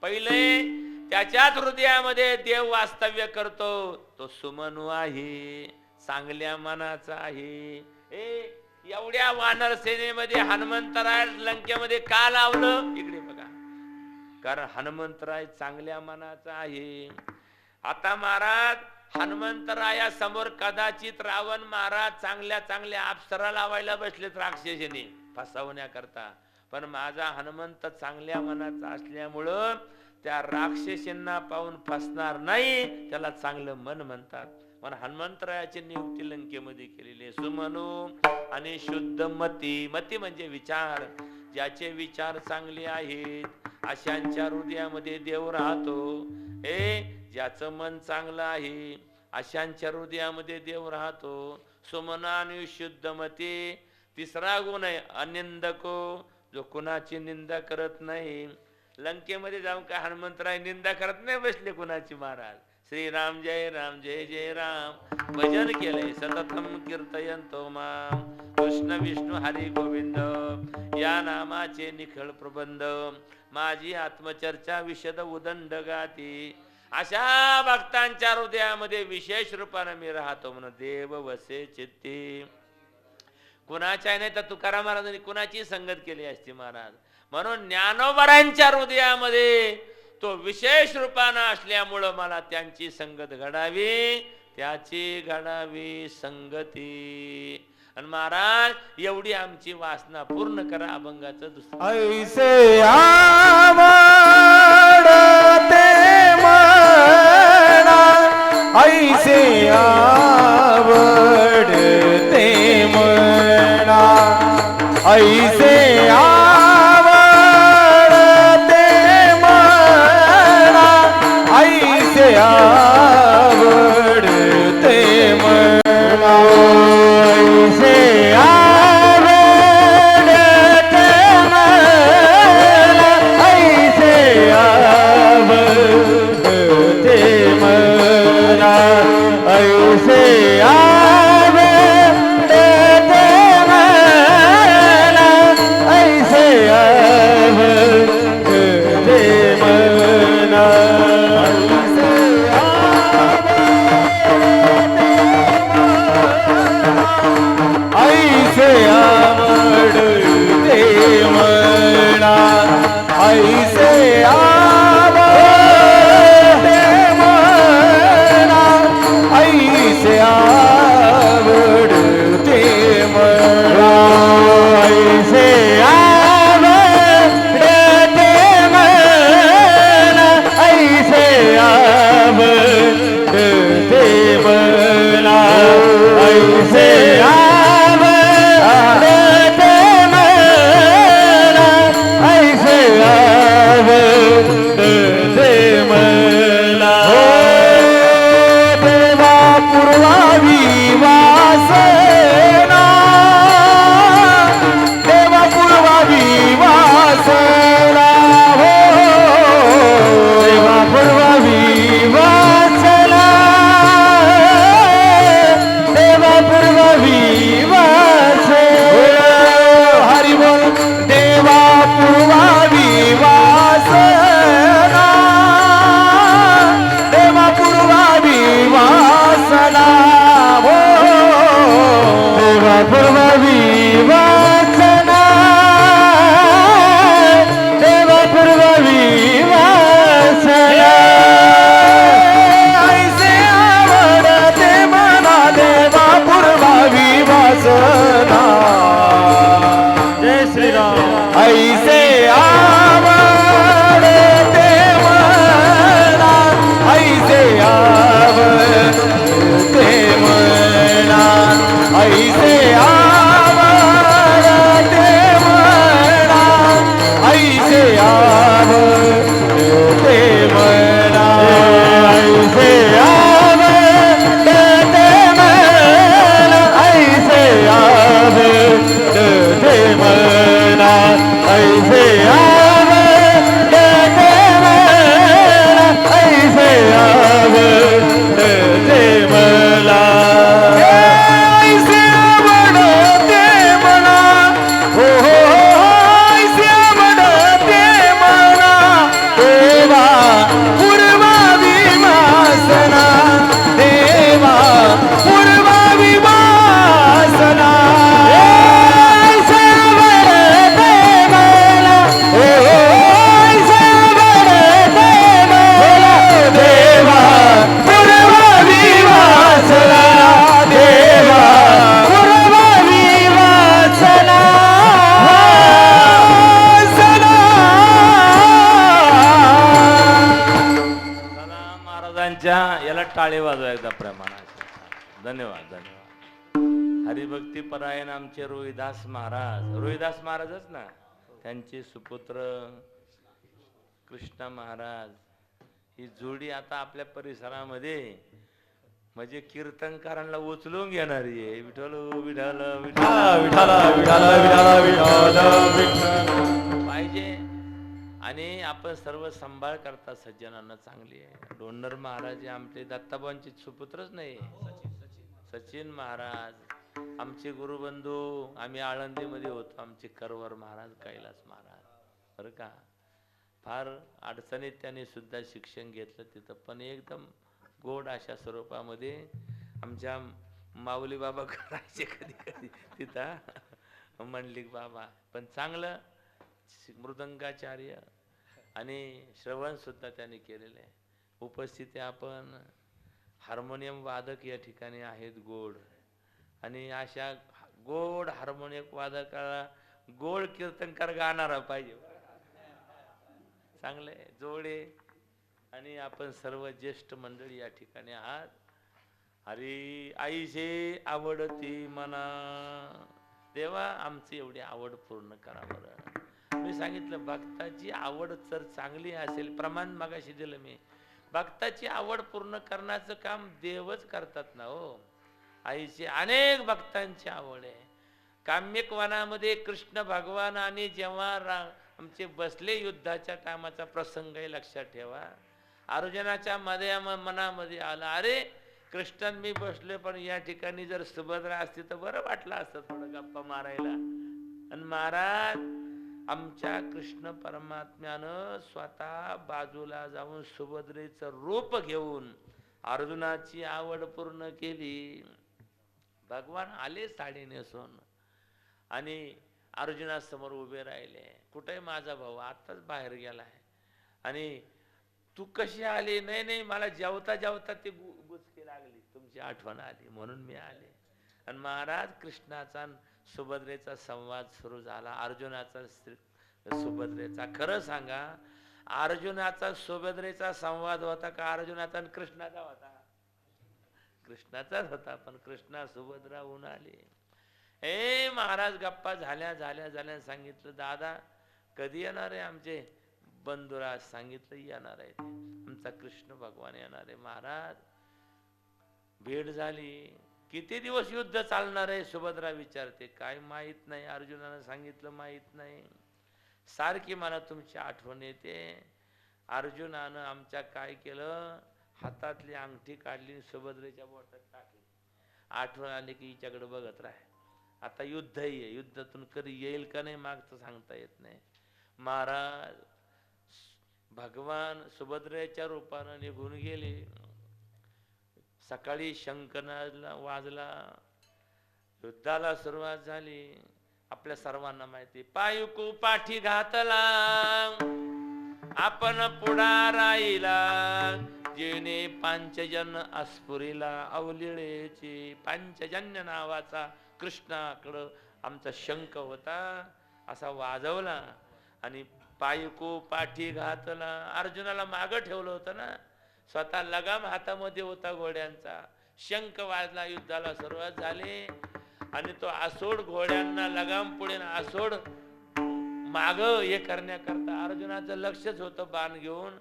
पहिले त्याच्याच हृदयामध्ये देव वास्तव्य करतो. तो सुमनू आहे, चांगल्या मनाचा आहे. एवढ्या वानर सेनेमध्ये हनुमंतराय लंकेमध्ये का लावलं? इकडे बघा, कारण हनुमंतराय चांगल्या मनाचा आहे. आता महाराज हनुमंतराया समोर कदाचित रावण महाराज चांगल्या चांगल्या अप्सरा लावायला बसलेत राक्षसीने फसवण्याकरता, पण माझा हनुमंत चांगल्या मनाचा असल्यामुळं त्या राक्षसींना पाहून फसणार नाही, त्याला चांगलं मन म्हणतात. पण हनुमंतरायाची नियुक्ती लंकेमध्ये केलेली आहे. सुमनू आणि शुद्ध मती. मती म्हणजे विचार. ज्याचे विचार चांगले आहेत अशांच्या हृदयामध्ये देव राहतो. ज्याचं मन चांगलं आहे अशांच्या हृदयामध्ये देव राहतो. सुमन आणि शुद्ध मती. तिसरा गुण आहे अनिंदको, जो कुणाची निंदा करत नाही. लंकेमध्ये जाऊन काय हनुमंतराय निंदा करत नाही बसले कुणाची महाराज. श्रीराम जय राम जय जय राम भजन केले सततम कीर्तयंतो माम. कृष्ण विष्णू हरी गोविंद या नामाचे निखळ प्रबंध. माझी आत्मचर्चा विशद उदंड गाती. अशा भक्तांच्या हृदयामध्ये विशेष रूपाने मी राहतो म्हणून देव वसे चित्ती. कुणाच्या नाही तर तुकाराम महाराजांनी कुणाची संगत केली असती महाराज. म्हणून ज्ञानोबरांच्या हृदयामध्ये तो विशेष रूपानं असल्यामुळं मला त्यांची संगत घडावी, त्याची घडावी संगती. आणि महाराज एवढी आमची वासना पूर्ण करा. अभंगाचं दुसरं ऐसे आवडते मना, ऐसे आवडते मना, ऐसे आवडते मना, ऐसे आवडते मना, ऐसे आवडते मना, ऐसे आवडते मना, ऐसे आवडते मना. ऐसे आवडते मना, ऐसे आवडते मना, ऐसे आवडते मना, ऐसे आवडते मना, ऐसे आवडते मना, ऐसे पूर्व टाळे वाजवा एकदा प्रमाणाचे. धन्यवाद धन्यवाद. हरिभक्ती परायण आमचे रोहिदास महाराज, रोहिदास महाराजच ना, त्यांचे सुपुत्र कृष्ण महाराज, ही जोडी आता आपल्या परिसरामध्ये म्हणजे कीर्तनकारांना उचलून घेणारी आहे. विठ्ठल विठ्ठल विठ्ठल पाहिजे. आणि आपण सर्व सांभाळ करता सज्जनांना चांगली आहे. डोंगर महाराज आमचे दत्ताबांचे सुपुत्रच नाही, सचिन महाराज आमचे गुरुबंधू. आम्ही आळंदीमध्ये होतो, आमचे करवर महाराज, कैलास महाराज, बरं का. फार अडचणीत त्यांनी सुद्धा शिक्षण घेतलं तिथं, पण एकदम गोड अशा स्वरूपामध्ये आमच्या माऊली बाबा करायचे कधी कधी तिथं, मंडलिक बाबा. पण चांगलं मृदंगाचार्य आणि श्रवण सुद्धा त्यांनी केलेलं आहे. उपस्थिती आपण हार्मोनियम वादक या ठिकाणी आहेत गोड, आणि अशा गोड हार्मोनियम वादकाला गोड कीर्तनकार गाणारा पाहिजे, चांगले जोडे. आणि आपण सर्व ज्येष्ठ मंडळी या ठिकाणी आहात. हरी आईचे आवडती मना, देवा आमची एवढी आवड पूर्ण करा बरं. मी सांगितलं भक्ताची आवड जर चांगली असेल, प्रमाण मगाशी दिलं मी, भक्ताची आवड पूर्ण करण्याचं काम देवच करतात ना हो. आईची अनेक भक्तांची आवड आहे. काम्यक वनामध्ये कृष्ण भगवान आणि जेव्हा आमचे बसले युद्धाच्या टायमाचा प्रसंग आहे, लक्षात ठेवा. अर्जुनाच्या मध्ये मनामध्ये आला, अरे कृष्णन मी बसले, पण या ठिकाणी जर सुभद्रा असती तर बरं वाटलं असतं थोडं गप्पा मारायला. आणि महाराज आमच्या कृष्ण परमात्म्यानं स्वतः बाजूला जाऊन सुभद्रेचं रूप घेऊन अर्जुनाची आवड पूर्ण केली. भगवान आले साडी नेसून आणि अर्जुनासमोर उभे राहिले. कुठे माझा भाऊ? आताच बाहेर गेलाय. आणि तू कशी आली? नाही नाही, मला जेवता जेवता ती गुचकी लागली, तुमची आठवण आली म्हणून मी आले. आणि महाराज कृष्णाचा सुभद्रेचा संवाद सुरू झाला, अर्जुनाचा सुभद्रेचा. खरं सांगा, अर्जुनाचा सुभद्रेचा संवाद होता का अर्जुनाचा आणि कृष्णाचा होता? कृष्णाचाच होता. पण कृष्णा सुभद्रा होऊन आली. महाराज गप्पा झाल्या झाल्या झाल्या सांगितलं, दादा कधी येणार आहे आमचे बंधुराज? सांगितलं येणार आहे, आमचा कृष्ण भगवान येणार आहे. महाराज भेट झाली. किती दिवस युद्ध चालणार आहे? सुभद्रा विचारते. काय माहित नाही. अर्जुनानं सांगितलं माहित नाही. सारखी मला तुमची आठवण येते. अर्जुनानं आमच्या काय केलं, हातातली अंगठी काढली, सुभद्रेच्या बोटात टाकली. आठवण आली की हिच्याकडे बघत राह. आता युद्ध आहे, युद्धातून कधी येईल का नाही मागचं सांगता येत नाही. महाराज भगवान सुभद्रेच्या रूपानं निघून गेले. सकाळी शंखनाद वाजला, युद्धाला सुरुवात झाली. आपल्या सर्वांना माहिती, पायुकू पाठी घातला, आपण पुढा राहिला, जेणे पांचजन अस्फुरीला अवलिळेची. पांचजन्य नावाचा कृष्णाकडं आमचा शंख होता, असा वाजवला आणि पायुकू पाठी घातला. अर्जुनाला मागं ठेवलं होतं ना, स्वतः लगाम हातामध्ये होता घोड्यांचा. शंख वाजला, युद्धाला सुरुवात झाली. आणि तो आसोड घोड्यांना लगाम पुढे आसोड माग हे करण्याकरता अर्जुनाचं लक्षच होतं बाण घेऊन.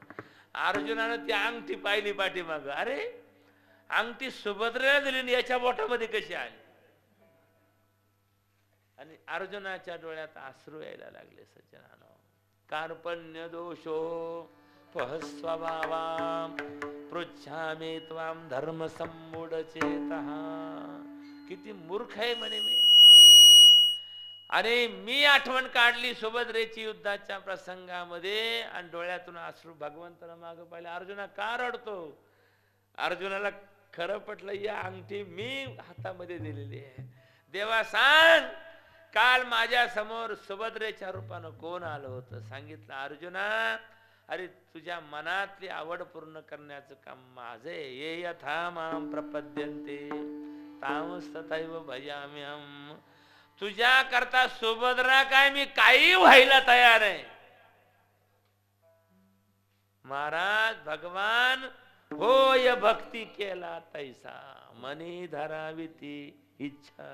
अर्जुनानं ती अंगठी पाहिली पाठीमाग. अरे अंगठी सुभद्रेला दिली, याच्या बोटामध्ये कशी आली? आणि अर्जुनाच्या डोळ्यात अश्रू यायला लागले. सज्जनानो, कार्पण्य दोषो स्वभावा पृच्छामि त्वाम धर्म सम्मूढ चेतः. किती मूर्ख आहे म्हणे मी. अरे मी आठवण काढली सुभद्रेची युद्धाच्या प्रसंगामध्ये आणि डोळ्यातून अश्रू. भगवंताला मागं पाहिलं. अर्जुना का रडतो? अर्जुनाला खरं पटलं, या अंगठी मी हातामध्ये दिलेली आहे. देवा सांग, काल माझ्या समोर सुभद्रेच्या रूपानं कोण आलं होतं? सांगितलं, अर्जुना अरे तुझ्या मनातली आवड पूर्ण करण्याचं काम माझं आहे. ये यथा मां प्रपद्यन्ते तांस तथैव भजाम्यहम्. तुझ्या करता सुभद्रा काय मी काही व्हायला तयार आहे. महाराज भगवान होय भक्ती केला तैसा मनी धरावी ती इच्छा.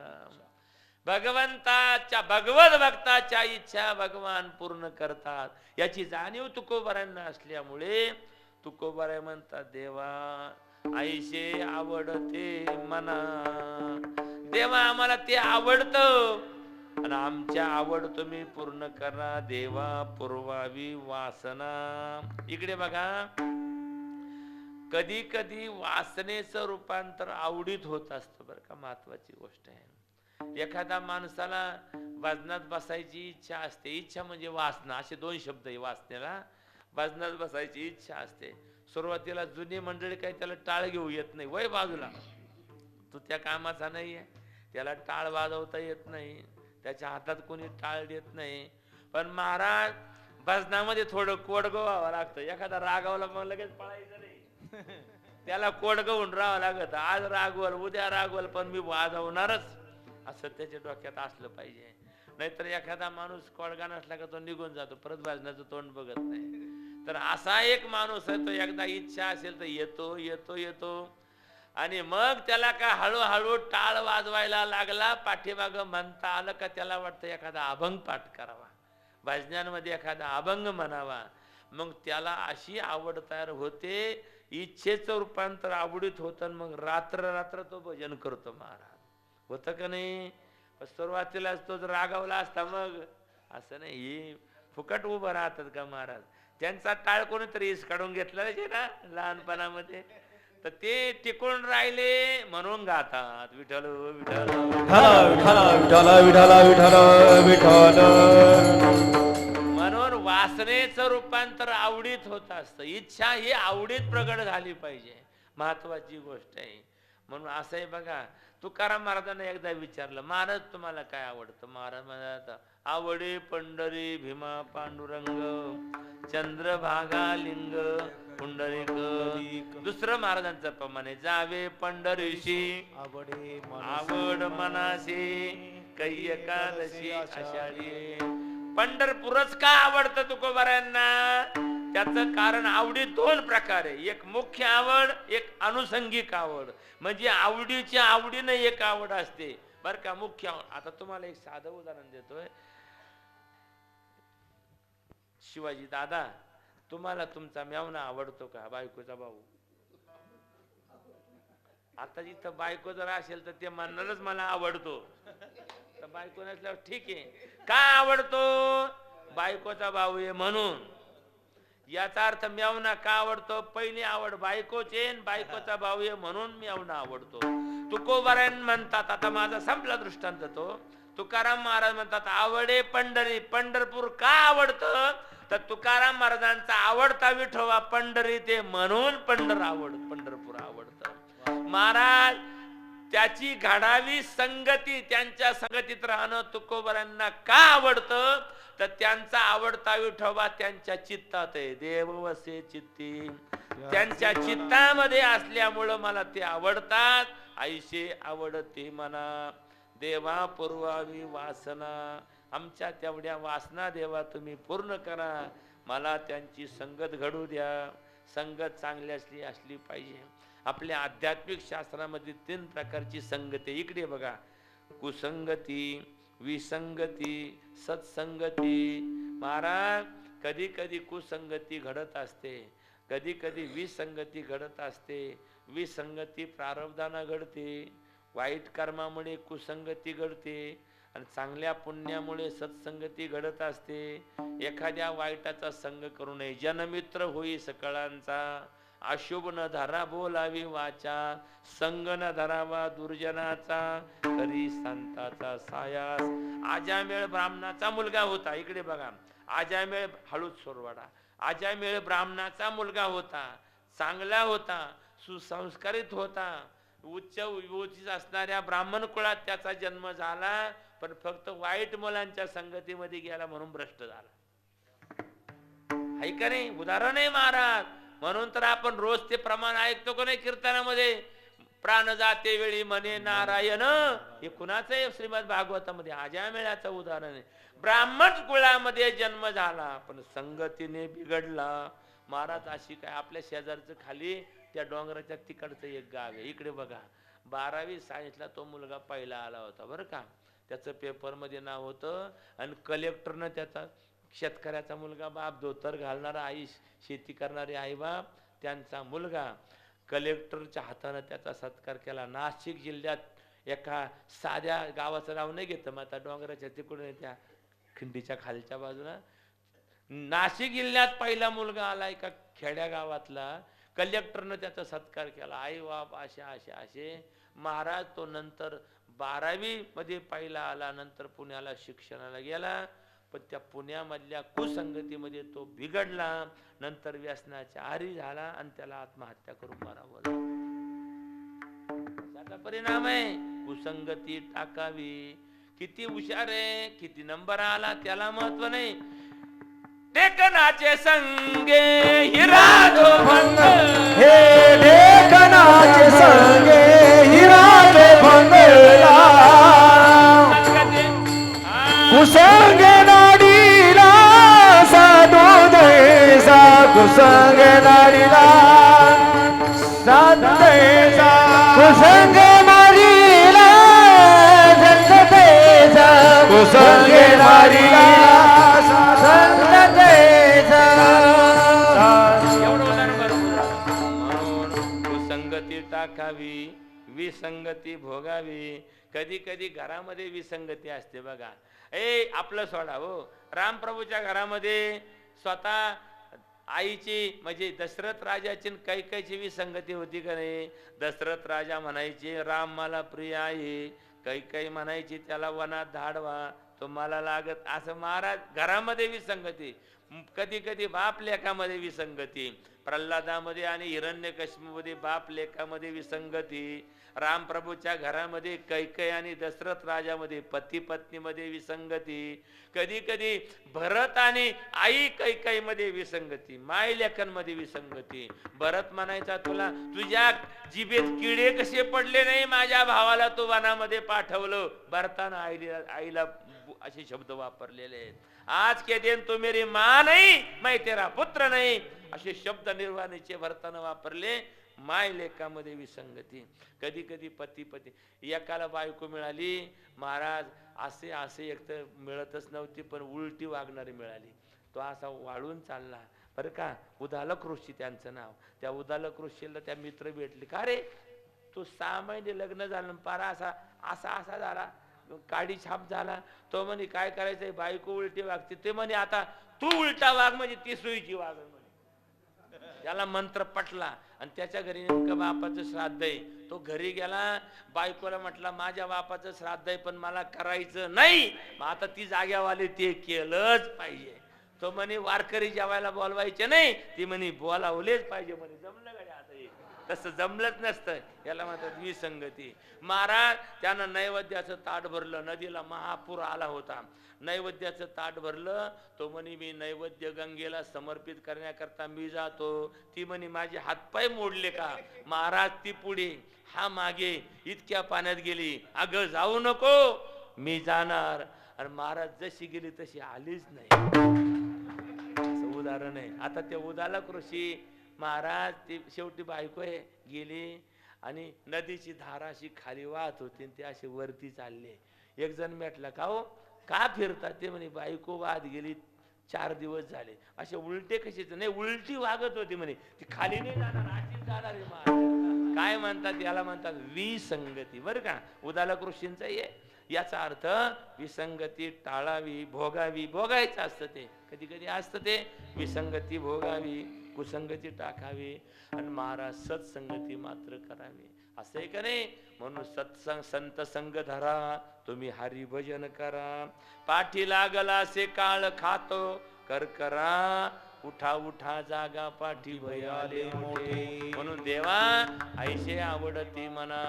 भगवंताच्या भगवत भक्ताच्या इच्छा भगवान पूर्ण करतात याची जाणीव तुकोबारांना असल्यामुळे तुकोबाराय म्हणतात देवा आईशे आवडते मना. देवा आम्हाला ते आवडतं आणि आमच्या आवड तुम्ही पूर्ण करा देवा पुरवावी वासना. इकडे बघा कधी कधी वासनेचं रूपांतर आवडीत होत असतं बरं का. महत्वाची गोष्ट आहे. एखाद्या माणसाला भजनात बसायची इच्छा असते. इच्छा म्हणजे वासना असे दोन शब्द आहे वासनेला. भजनात बसायची इच्छा असते. सुरुवातीला जुनी मंडळी काही त्याला टाळ घेऊ येत नाही. वय बाजूला तू त्या कामाचा नाही आहे. त्याला टाळ वाजवता येत नाही. त्याच्या हातात कोणी टाळ देत नाही. पण महाराज भजनामध्ये थोडं कोडगं व्हावं लागतं. एखादा रागावला मग लगेच पळायचं नाही. त्याला कोडगं होऊन राहावं लागत. आज रागवल उद्या रागवल पण मी वाजवणारच असं त्याच्या डोक्यात असलं पाहिजे. नाहीतर एखादा माणूस कोडगा नसला का तो निघून जातो. परत भजनाचं तोंड बघत नाही. तर असा एक माणूस आहे तो एकदा इच्छा असेल तर येतो येतो येतो आणि मग त्याला का हळूहळू टाळ वाजवायला लागला. पाठीमाग म्हणता आलं का त्याला वाटतं एखादा अभंग पाठ करावा. भजनांमध्ये एखादा अभंग म्हणावा. मग त्याला अशी आवड तयार होते. इच्छेचं रूपांतर आवडीत होतं. मग रात्र रात्र तो भजन करतो महाराज. होतं का नाही. सुरुवातीलाच तो रागावला असता मग असं नाही. फुकट उभं राहतात का महाराज. त्यांचा टाळ कोणीतरी काढून घेतला ना लहानपणामध्ये तर ते टिकून राहिले म्हणून गातात विठ्ठल विठ्ठल म्हणून वासनेचं रूपांतर आवडीत होत असतं. इच्छा ही आवडीत प्रगट झाली पाहिजे. महत्वाची गोष्ट आहे. म्हणून असं आहे बघा. तुकाराम महाराजांना एकदा विचारलं महाराज तुम्हाला काय आवडतं. महाराज म्हणतात आवडे पंढरी भीमा पांडुरंग चंद्रभागा लिंग पुंडरीक. दुसरं महाराजांचं प्रमाणे जावे पंढरीशी आवड मनाशी कै एकादशी आषाढी. पंढरपूरच का आवडतं तुकोबारायांना. त्याचं कारण आवडी दोन प्रकारे. एक मुख्य आवड एक अनुषंगिक आवड. म्हणजे आवडीच्या आवडीनं एक आवड असते बर का. मुख्य आवड. आता तुम्हाला एक साधं उदाहरण देतोय. शिवाजी दादा तुम्हाला तुमचा मेवना आवडतो का. बायकोचा भाऊ. आता जिथं बायको जर असेल तर ते म्हणणारच मला आवडतो. तर बायको नसल्यावर ठीक आहे. का आवडतो. बायकोचा भाऊ आहे म्हणून. याचा अर्थ मेवना का आवडतो. पहिली आवड बायकोचे बायकोचा भाऊ आहे म्हणून मेवना आवडतो. तुकोबारायण म्हणतात. आता माझा संपला दृष्टांत तो. तुकाराम महाराज म्हणतात आवडे पंढरी. पंढरपूर का आवडतं तर तुकाराम महाराजांचा आवडता विठोबा पंढरी ते म्हणून पंढरपूर आवडतं. महाराज त्याची घडावी संगती त्यांच्या संगतीत राहणं तुकोबारांना का आवडतं तर त्यांचा आवडता विठोबा त्यांच्या चित्तात आहे. देव वसे चित्ती. त्यांच्या चित्तामध्ये असल्यामुळं मला ते आवडतात. आईशे आवडते मना देवा पुरवावी वासना. आमच्या तेवढ्या वासना देवा तुम्ही पूर्ण करा. मला त्यांची संगत घडू द्या. संगत चांगली असली पाहिजे. आपल्या आध्यात्मिक शास्त्रामध्ये 3 प्रकारची संगती. इकडे बघा कुसंगती विसंगती सत्संगती. महाराज कधी कधी कुसंगती घडत असते. कधी कधी विसंगती घडत असते. विसंगती प्रारब्धानं घडते. वाईट कर्मामुळे कुसंगती घडते आणि चांगल्या पुण्यामुळे सत्संगती घडत असते. एखाद्या वाईटाचा संग करू नये. जनमित्र होई सकळांचा अशुभ न धरा बोलावी वाचा. संग न धरावा दुर्जनाचा करी संताचा सायास. आजामेळ ब्राह्मणाचा मुलगा होता. इकडे बघा आजामेळ हळूच सोरवाडा. आजामेळ ब्राह्मणाचा मुलगा होता. चांगला होता. सुसंस्कारित होता. उच्च विभूतीत असणाऱ्या ब्राह्मण कुळात त्याचा जन्म झाला. पण फक्त वाईट मुलांच्या संगतीमध्ये गेला म्हणून भ्रष्ट झाला. आहे का नाही. उदाहरण आहे महाराज. म्हणून तर आपण रोज ते प्रमाण ऐकतो का नाही कीर्तनामध्ये. प्राण जाते वेळी म्हणे नारायण. हे कुणाचं आहे श्रीमद भागवतामध्ये. आजामेळाचं उदाहरण आहे. ब्राह्मण कुळामध्ये जन्म झाला पण संगतीने बिघडला. महाराज अशी काय आपल्या शेजारचं खाली त्या डोंगराच्या तिकडचं एक गाव आहे. इकडे बघा 12वी सायन्सला तो मुलगा पहिला आला होता बरं का. त्याचं पेपरमध्ये नाव होतं आणि कलेक्टरनं त्याचा शेतकऱ्याचा मुलगा बाप धोतर घालणारा आई शेती करणारे आई बाप त्यांचा मुलगा कलेक्टरच्या हातानं त्याचा सत्कार केला. नाशिक जिल्ह्यात एका साध्या गावाचं नाव नाही घेतं मग आता डोंगराच्या तिकडून त्या खिंडीच्या खालच्या बाजूला नाशिक जिल्ह्यात पहिला मुलगा आला एका खेड्या गावातला. कलेक्टरनं त्याचा सत्कार केला. आई बाप असे महाराज तो नंतर 12वी मध्ये पहिला आला. नंतर पुण्याला शिक्षणाला गेला पण त्या पुण्यामधल्या कुसंगतीमध्ये तो बिघडला. नंतर व्यसनाच्या आहारी झाला आणि त्याला आत्महत्या करून मारावं त्याचा परिणाम आहे. कुसंगती टाकावी. किती हुशार आहे किती नंबर आला त्याला महत्व नाही. टेकनाचे संगे हिरा जो भंग हे ढेकणाचे संगे हिराचे भंगला कुसंग नाडीला साधू देसा कुसंग नाडीला साधू देसा कुसंग नाडीला संत देसा कुसंग नाडीला टाकावी विसंगती भोगावी. कधी कधी घरामध्ये विसंगती असते बघा. आपलं सोडा हो. रामप्रभूच्या घरामध्ये स्वतः आईची म्हणजे दशरथ राजाची कैकेयीची विसंगती होती का नाही. दशरथ राजा म्हणायचे राम मला प्रिय आहे. कैकेयी म्हणायची त्याला वनात धाडवा तो मला लागत. असं महाराज घरामध्ये विसंगती. कधी कधी बाप लेखामध्ये विसंगती. प्रल्हादामध्ये आणि हिरण्यकश्यपमध्ये बाप लेखामध्ये विसंगती. रामप्रभूच्या घरामध्ये कैकेयी आणि दशरथ राजामध्ये पती पत्नीमध्ये विसंगती. कधी कधी भरत आणि आई कैकेयीमध्ये विसंगती. माय लेखांमध्ये विसंगती. भरत म्हणायचा तुला तुझ्या जिभेत किडे कसे पडले नाही माझ्या भावाला तू वनामध्ये पाठवलं. भरताना आईला असे शब्द वापरलेले आहेत. आज के दिन तू मेरी माँ नहीं मैं तेरा पुत्र नहीं असे शब्द निर्वाणीचे भरताना वापरले. माय लेखामध्ये विसंगती. कधी कधी पती एकाला बायको मिळाली महाराज असे एक तर मिळतच नव्हती पण उलटी वागणारी मिळाली. तो असा वाळून चालला बरं का. उदालक ऋषी त्यांचं नाव. त्या उदालक ऋषीला त्या मित्र भेटले. का रे तू 6 महिने लग्न झालं पारा असा झाला काडी छाप झाला. तो म्हणे काय करायचंय बायको उलटी वागते. ते म्हणे आता तू उलटा वाग म्हणजे ती सुईची वाग. त्याला मंत्र पटला आणि त्याच्या घरी नेमकं बापाचं श्राद्ध आहे. तो घरी गेला बायकोला म्हटला माझ्या बापाचं श्राद्ध आहे पण मला करायचं नाही. आता ती जाग्यावाली ते केलंच पाहिजे. तो म्हणे वारकरी जेवायला बोलवायचे नाही. ती म्हणे बोलावलेच पाहिजे म्हणे. जमलं गाडी आता तसं जमलंच नसतं. याला म्हणतात विसंगती. महाराज त्यानं नैवेद्याचं ताट भरलं. नदीला महापूर आला होता. नैवेद्याचं ताट भरलं. तो म्हणे मी नैवेद्य गंगेला समर्पित करण्याकरता मी जातो. ती म्हणे माझे हातपाय मोडले का. महाराज ती पुढे हा मागे इतक्या पाण्यात गेली. अगं जाऊ नको मी जाणार. आणि महाराज जशी गेली तशी आलीच नाही. असं उदाहरण आहे. आता ते उदालक ऋषी महाराज ती शेवटी बायको आहे गेली आणि नदीची धारा अशी खाली वाहत होती. ते असे वरती चालले. एक जण म्हटला का हो का फिरतात. ते म्हणे बायको वाहत गेली 4 दिवस झाले. असे उलटे कसेच नाही उलटी वागत होती म्हणे. ती खाली नाही जाणार अशीच जाणार आहे. महाराज काय म्हणतात याला म्हणतात विसंगती बरं का. उदालक ऋषींचा आहे. याचा अर्थ विसंगती टाळावी भोगावी. भोगायचं असतं ते कधी कधी असतं ते. विसंगती भोगावी कुसंगती टाकावी आणि महाराज सत्संगती मात्र करावी. असं आहे का नाही. म्हणून सत्संग संत संग धरा तुम्ही हरिभजन करा. पाठी लागला से काळ खातो करकरा. उठा उठा जागा पाठी भयाले मोठे. म्हणून देवा ऐशे आवडती मना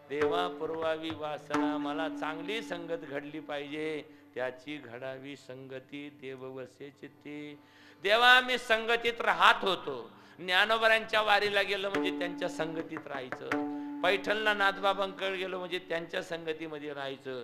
देवा पुरवावी वासना. मला चांगली संगत घडली पाहिजे त्याची घडावी संगती देव वसे चित्ती. देवा मी संगतीत राहत होतो. ज्ञानोबरांच्या वारीला गेलो म्हणजे त्यांच्या संगतीत राहायचं. पैठणला नाथबाबांकडे गेलो म्हणजे त्यांच्या संगतीमध्ये राहायचं.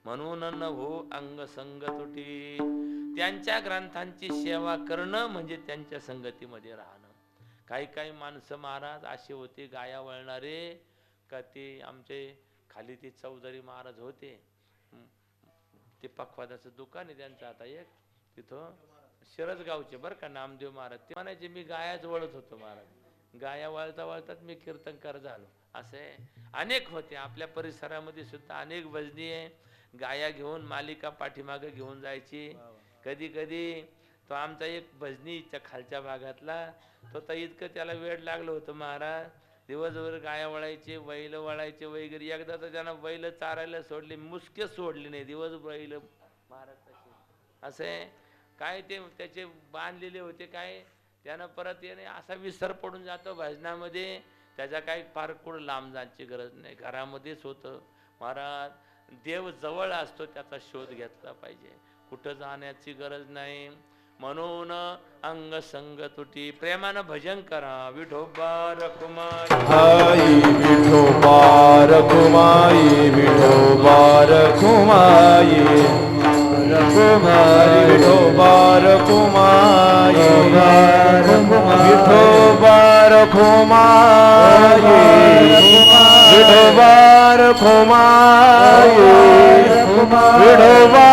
म्हणून न हो अंग संग तुटी. त्यांच्या ग्रंथांची सेवा करणं म्हणजे त्यांच्या संगतीमध्ये राहणं. काही काही माणसं महाराज असे होते गाया वळणारे का ते आमचे खाली ते चौधरी महाराज होते, ते पखवादाचं दुकान आहे त्यांचं आता एक तिथं शिरसगावचे बरं का नामदेव महाराज. ते म्हणायचे मी गायाच वळत होतो महाराज, गाया वळता वळतात मी कीर्तनकार झालो. असे अनेक होते आपल्या परिसरामध्ये सुद्धा अनेक भजनी आहे. गाया घेऊन मालिका पाठीमागे घेऊन जायची. कधी कधी तो आमचा एक भजनीच्या खालच्या भागातला तो तर इतकं त्याला वेळ लागलं होतं महाराज, दिवसभर गाया वळायचे बैल वळायचे वगैरे. एकदा तर त्यांना बैल चारायला सोडले, मुसके सोडले नाही दिवस बैल महाराज तसे. असे काय ते त्याचे बांधलेले होते काय, त्यानं परत येणे असा विसर पडून जातो भजनामध्ये. त्याच्या काही फार कुठं लांब जायची गरज नाही, घरामध्येच होतं महाराज. देव जवळ असतो त्याचा शोध घेतला पाहिजे, कुठं जाण्याची गरज नाही. म्हणून अंग संग तुटी प्रेमानं भजन करा. विठोबा रखुमाई विठोबा रखुमाई विठोबा रखुमाई रखुमाई विठोबा रखुमाई विठोबा रखुमाई विठोबा रखुमाई विठोबा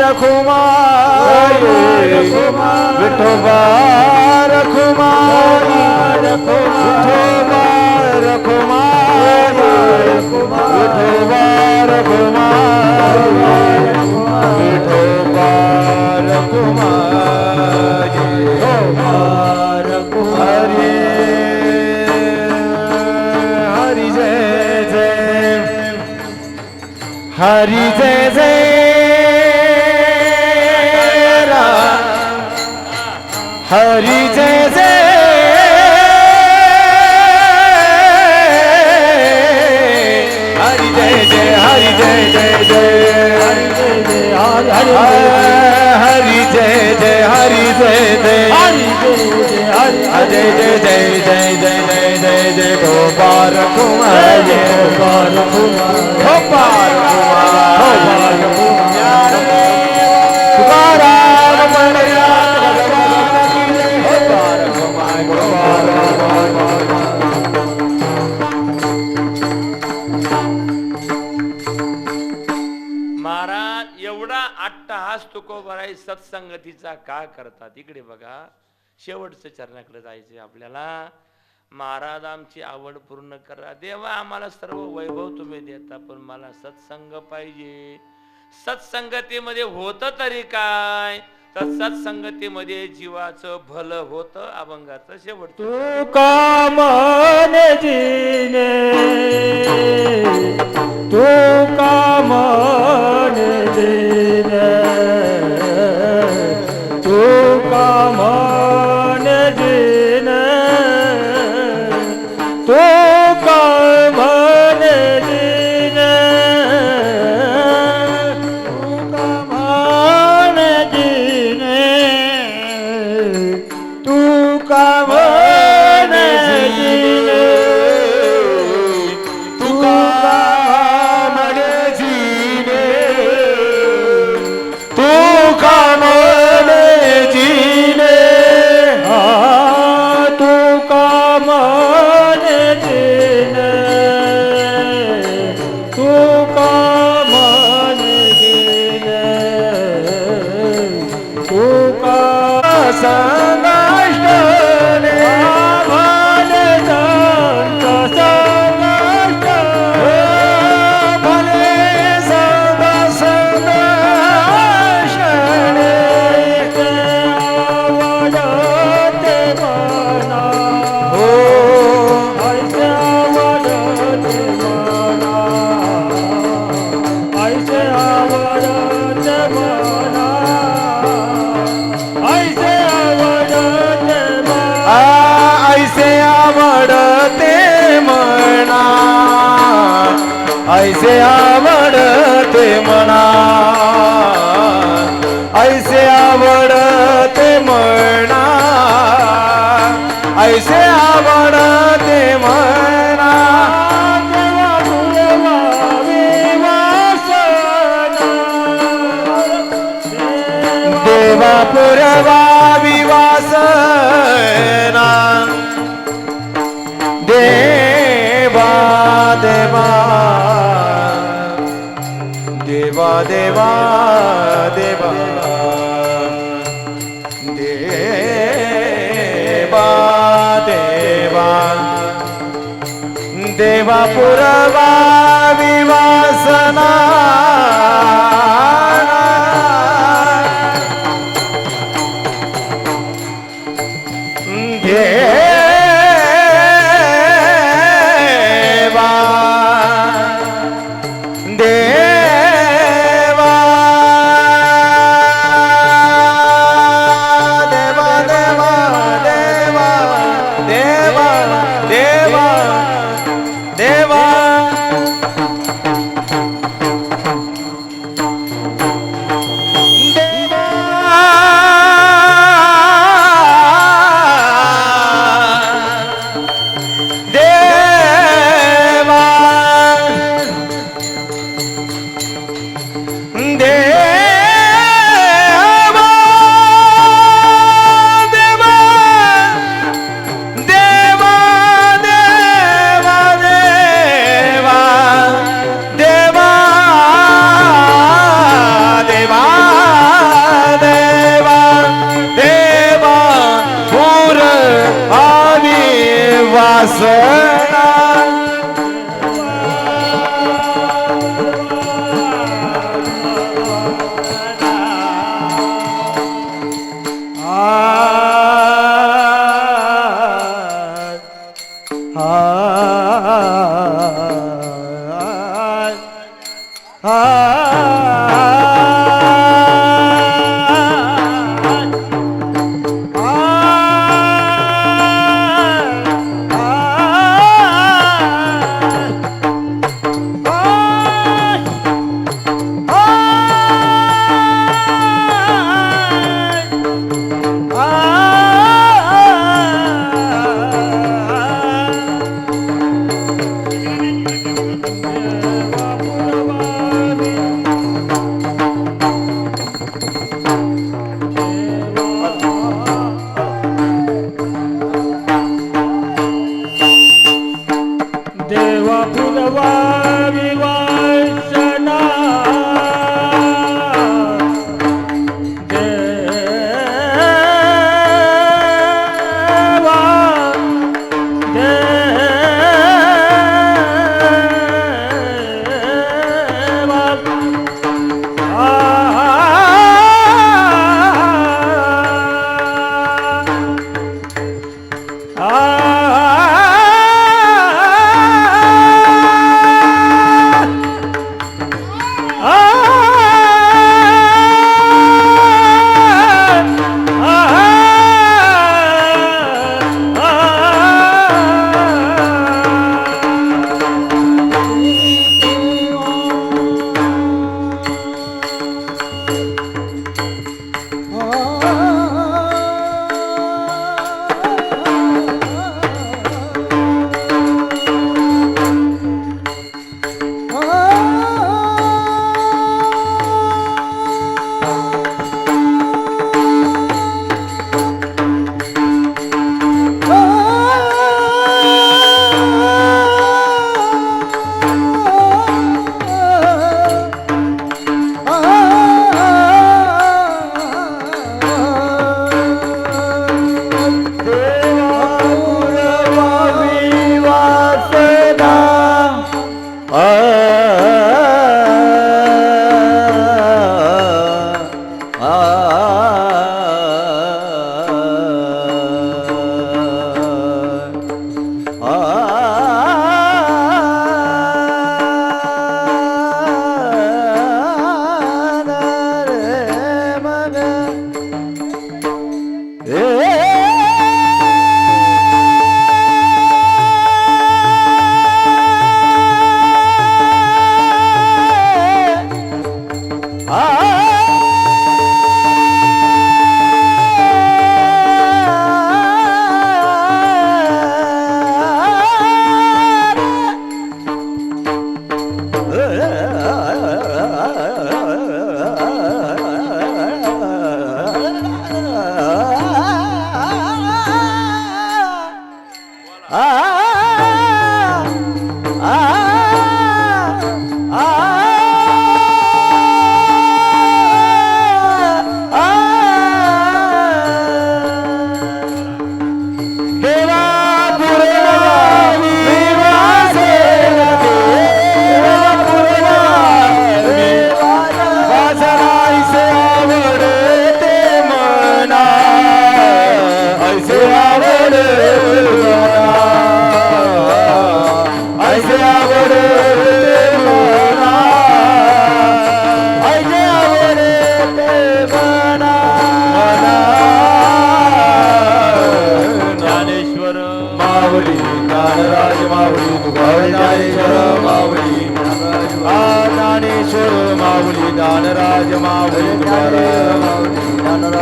रखुमाई विठोबा रखुमाई विठोबा रखुमाई विठोबा रखुमाई विठोबा रखुमाई. हरी हरी जय जय हरी जय जय हरी जय जय हरी जय जय हरी जय जय जय हरी जय जय हरी जय जय हरी जय जय जय जय जय जय जय जय जय गोपाल कुमार गोपाल कुमार गोपाल कुमार तुकाराम मंडळा महाराज एवढा अट्टहास तुकोबाराई सत्संगतीचा का करतात. इकडे बघा शेवटचं चरणाकडे जायचे आपल्याला. महाराज आमची आवड पूर्ण करा. देवा आम्हाला सर्व वैभव तुम्ही देता पण मला सत्संग पाहिजे. सत्संगतीमध्ये होत तरी काय, तर सत्संगतीमध्ये जीवाचं भलं होतं. अभंगाचं शेवट तुका मन जिने तुका मन जिने तुका मन जिने तुका मन जिने तुका मन जिने तुका मन जिने तुका मन जिने तुका मन जिने तुका मन जिने तुका मन जिने तुका संगाष्टने भल संत संगाष्टने भले संत संगाष्टने आवडते मना हो ऐसे आवडते मना ऐसे आवडते मना ऐसे आवडते मना ऐसे आवडते मना ऐसे आवडते मना ऐसे आवडते मना ऐसे आवडते मना देवा तुझे वासना देवा पुरवावी वासना देवा देवा देवा देवा देवा देवा देवा देवा पुरवावी वासना देवा देवा देवा देवा देवा देवा देवा देवा वासना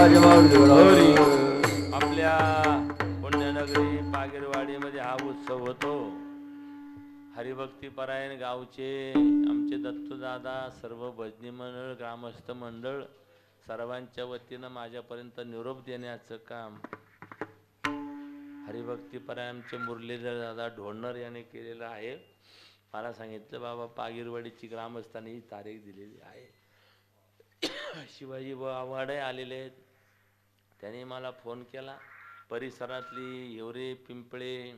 गणराज माऊली हरी आपल्या पुण्यनगरी पागिरवाडीमध्ये हा उत्सव होतो. हरिभक्ती परायण गावचे आमचे दत्तूदादा, सर्व भजनी मंडळ, ग्रामस्थ मंडळ सर्वांच्या वतीनं माझ्यापर्यंत निरोप देण्याचं काम हरिभक्ती परायणचे मुरलीधर दादा ढोणर यांनी केलेलं आहे. मला सांगितलं बाबा पागिरवाडीची ग्रामस्थांनी ही तारीख दिलेली आहे. शिवाजी आव्हाडे आलेले आहेत. त्यांनी मला फोन केला. परिसरातली हिवरे, पिंपळे,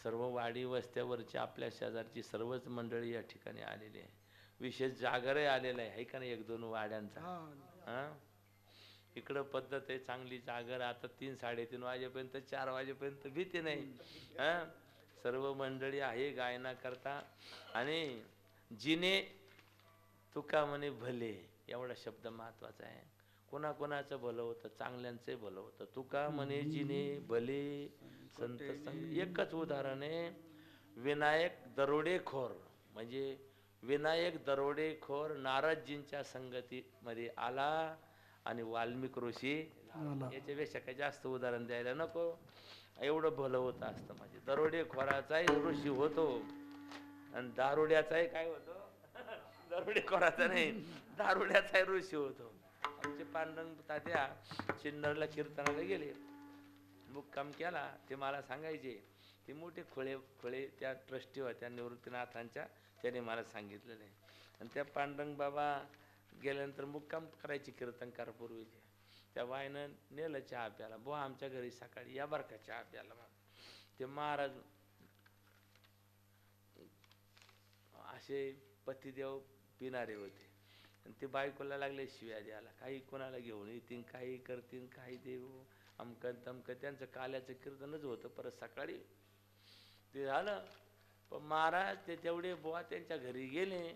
सर्व वाडी वस्त्यावरची आपल्या शेजारची सर्वच मंडळी या ठिकाणी आलेली आहे. विशेष जागरही आलेला आहे का नाही, 1-2 वाड्यांचा. हां, इकडं पद्धत आहे चांगली जागर. आता 3-3:30 वाजेपर्यंत, 4 वाजेपर्यंत भीती नाही. हां, सर्व मंडळी आहे गायनाकरता. आणि जिने तुका म्हणे भले, एवढा शब्द महत्वाचा आहे. कोणाकोणाचं भलं होतं, चांगल्यांचंही भलं होतं. तुका म्हणे जिने भले संत संग. एकच उदाहरण आहे, विनायक दरोडेखोर. म्हणजे विनायक दरोडेखोर नारदजींच्या संगतीमध्ये आला आणि वाल्मिक ऋषी. याच्यापेक्षा काही जास्त उदाहरण द्यायला नको. एवढं भलं होतं असतं. म्हणजे दरोडेखोराचाही ऋषी होतो आणि दारुड्याचाही काय होतो, दरोडेखोराचा नाही, दारुड्याचाही ऋषी होतो. आमचे पांडुरंग तात्या सिन्नरला कीर्तनाला गेले, मुक्काम केला. ते मला सांगायचे, ते मोठे खोळे त्या ट्रस्टी होत्या निवृत्तीनाथांच्या, त्याने मला सांगितलेलं आहे. आणि त्या पांडुरंग बाबा गेल्यानंतर मुक्काम करायचे कीर्तनकार पूर्वीचे. त्या बाईनं नेलं चहा प्याला. बुवा आमच्या घरी सकाळी या बरं का चहा प्याला. ते महाराज असे पतिदेव पिणारे होते. आणि ते बायकोला लागले शिव्या द्यायला, काही कोणाला घेऊन येतील, काही करतील, काही देऊ अमकन तमकन. त्यांचं काल्याचं कीर्तनच होतं. परत सकाळी ते झालं. पण महाराज ते तेवढे बुवा त्यांच्या घरी गेले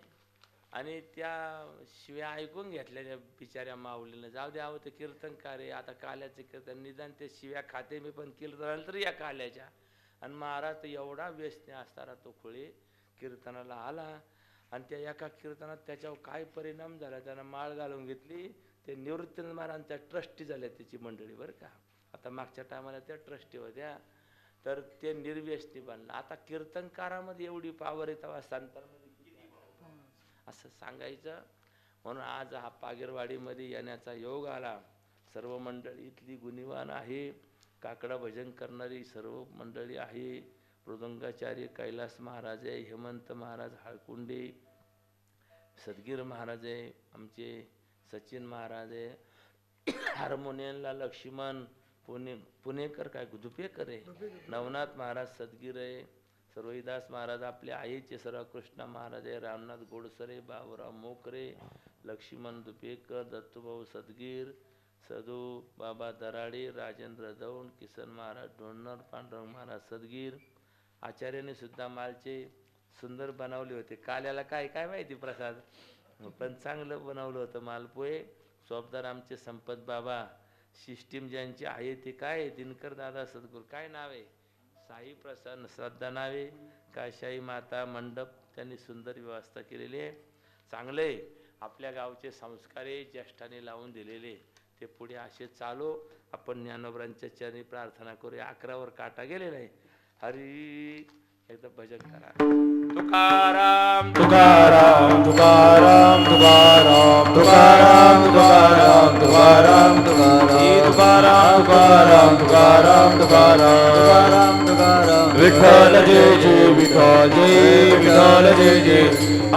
आणि त्या शिव्या ऐकून घेतल्या त्या बिचाऱ्या माऊलीनं. जाऊ द्या, ते कीर्तनकार आहे, आता काल्याचं कीर्तन, निदान ते शिव्या खाते मी, पण कीर्तनानंतर या काल्याच्या. आणि महाराज तर एवढा व्यसनी असताना तो खोळे कीर्तनाला आला. आणि त्या एका कीर्तनात त्याच्यावर काय परिणाम झाला, त्यानं माळ घालून घेतली. ते निवृत्ती महाराजांच्या ट्रस्टी झाल्या त्याची मंडळी बरं का. आता मागच्या टायमाला त्या ट्रस्टी होत्या, तर ते निर्व्यसनी बनला. आता कीर्तनकारामध्ये एवढी पावर आहे, तेव्हा संतांमध्ये किती असं सांगायचं. म्हणून आज हा पागिरवाडीमध्ये येण्याचा योग आला. सर्व मंडळी इथली गुणीवान आहे. काकडा भजन करणारी सर्व मंडळी आहे. मृदंगाचार्य कैलास महाराज आहे, हेमंत महाराज हाळकुंडे, सदगीर महाराज आहे, आमचे सचिन महाराज आहे, हार्मोनियमला लक्ष्मण पुणेकर काय दुपेकर आहे, नवनाथ महाराज सदगीर आहे, सर्वदास महाराज आपले आईचे, सर्व कृष्णा महाराज आहे, रामनाथ गोडसरे, बाबूराव मोकरे, लक्ष्मण दुपेकर, दत्तूभाऊ सदगीर, सदू बाबा दराडे, राजेंद्र दौंड, किसन महाराज ढोणर, पांडुरंग महाराज सदगीर. आचार्याने सुद्धा मालचे सुंदर बनवले होते. काल्याला काय काय माहिती प्रसाद, पण चांगलं बनवलं होतं मालपोहे. सोबदार आमचे संपत बाबा. सिस्टीम ज्यांची आहे ते काय, दिनकर दादा सद्गुरू, काय नाव आहे, साई प्रसन्न श्रद्धा नावे, काशाई माता मंडप, त्यांनी सुंदर व्यवस्था केलेली आहे. चांगले आपल्या गावचे संस्कारे ज्येष्ठाने लावून दिलेले, ते पुढे असे चालू. आपण ज्ञानोबरांच्या चरणी प्रार्थना करूया. 11वर काटा गेलेला आहे. हरी एकदा भजन करा. तुकाराम तुकाराम तुकाराम तुकाराम तुकाराम तुकाराम तुकाराम तुकाराम तुकाराम तुकाराम तुकाराम तुकाराम तुकाराम विठ्ठल जय जय विठ्ठल जय विठ्ठल जय जय. आ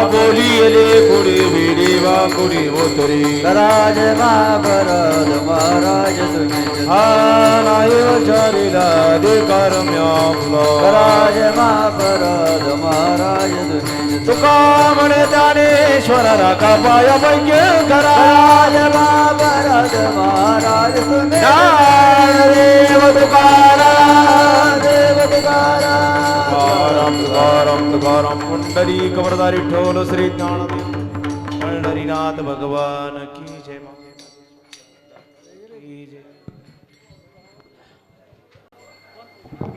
बोलिले पुढे विडेवा पुढे ओतरी राज महाराज महाराज तुम्ही हा नाय चारिला देकारम्या राज महाराज महाराज तुम्ही. तुका म्हणे ज्ञानेश्वरा का पाय भंगे करा राज महाराज महाराज तुम्ही. देव तुकाराम देव तुकाराम तुकाराम तुकाराम. पुंडरी कवरदारी ठोल श्री ज्ञानदेव पंढरीनाथ भगवान की जय.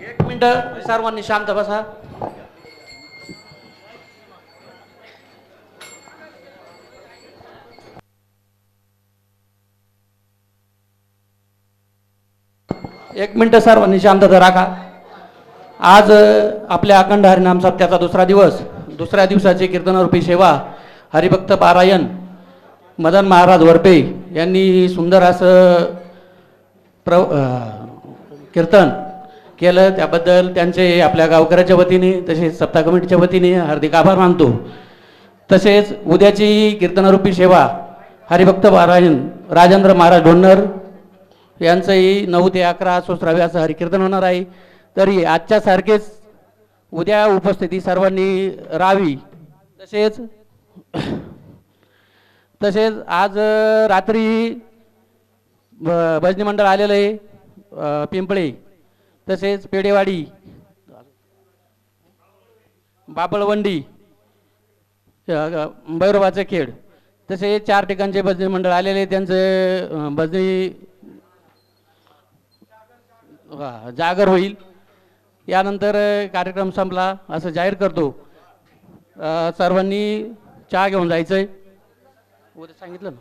एक मिनिट सर्वांनी शांत बसा. एक मिनटं सर्वांनी शांतता राखा. आज आपल्या अखंड हरिनाम सप्त्याचा दुसरा दिवस. दुसऱ्या दिवसाची कीर्तनरूपी सेवा हरिभक्त पारायण मदन महाराज वरपे यांनी सुंदर असं कीर्तन केलं. त्याबद्दल त्यांचे आपल्या गावकऱ्याच्या वतीने तसेच सप्ताह कमिटीच्या वतीने हार्दिक आभार मानतो. तसेच उद्याची कीर्तनरूपी सेवा हरिभक्त पारायण राजेंद्र महाराज ढोन्नर यांचंही 9 ते 11 सोसरावे असं हरिकीर्तन होणार आहे. तरी आजच्या सारखेच उद्या उपस्थिती सर्वांनी राहावी. तसेच आज रात्री भजनी मंडळ आलेलं आहे पिंपळे, तसेच पेडेवाडी, बाबळवंडी, भैरोबाचे खेड, तसे 4 ठिकाणचे भजनी मंडळ आलेले. त्यांचं भजनी जागर होईल. यानंतर कार्यक्रम संपला असं जाहीर करतो. सर्वांनी चहा घेऊन जायचं आहे. उद्या सांगितलं ना.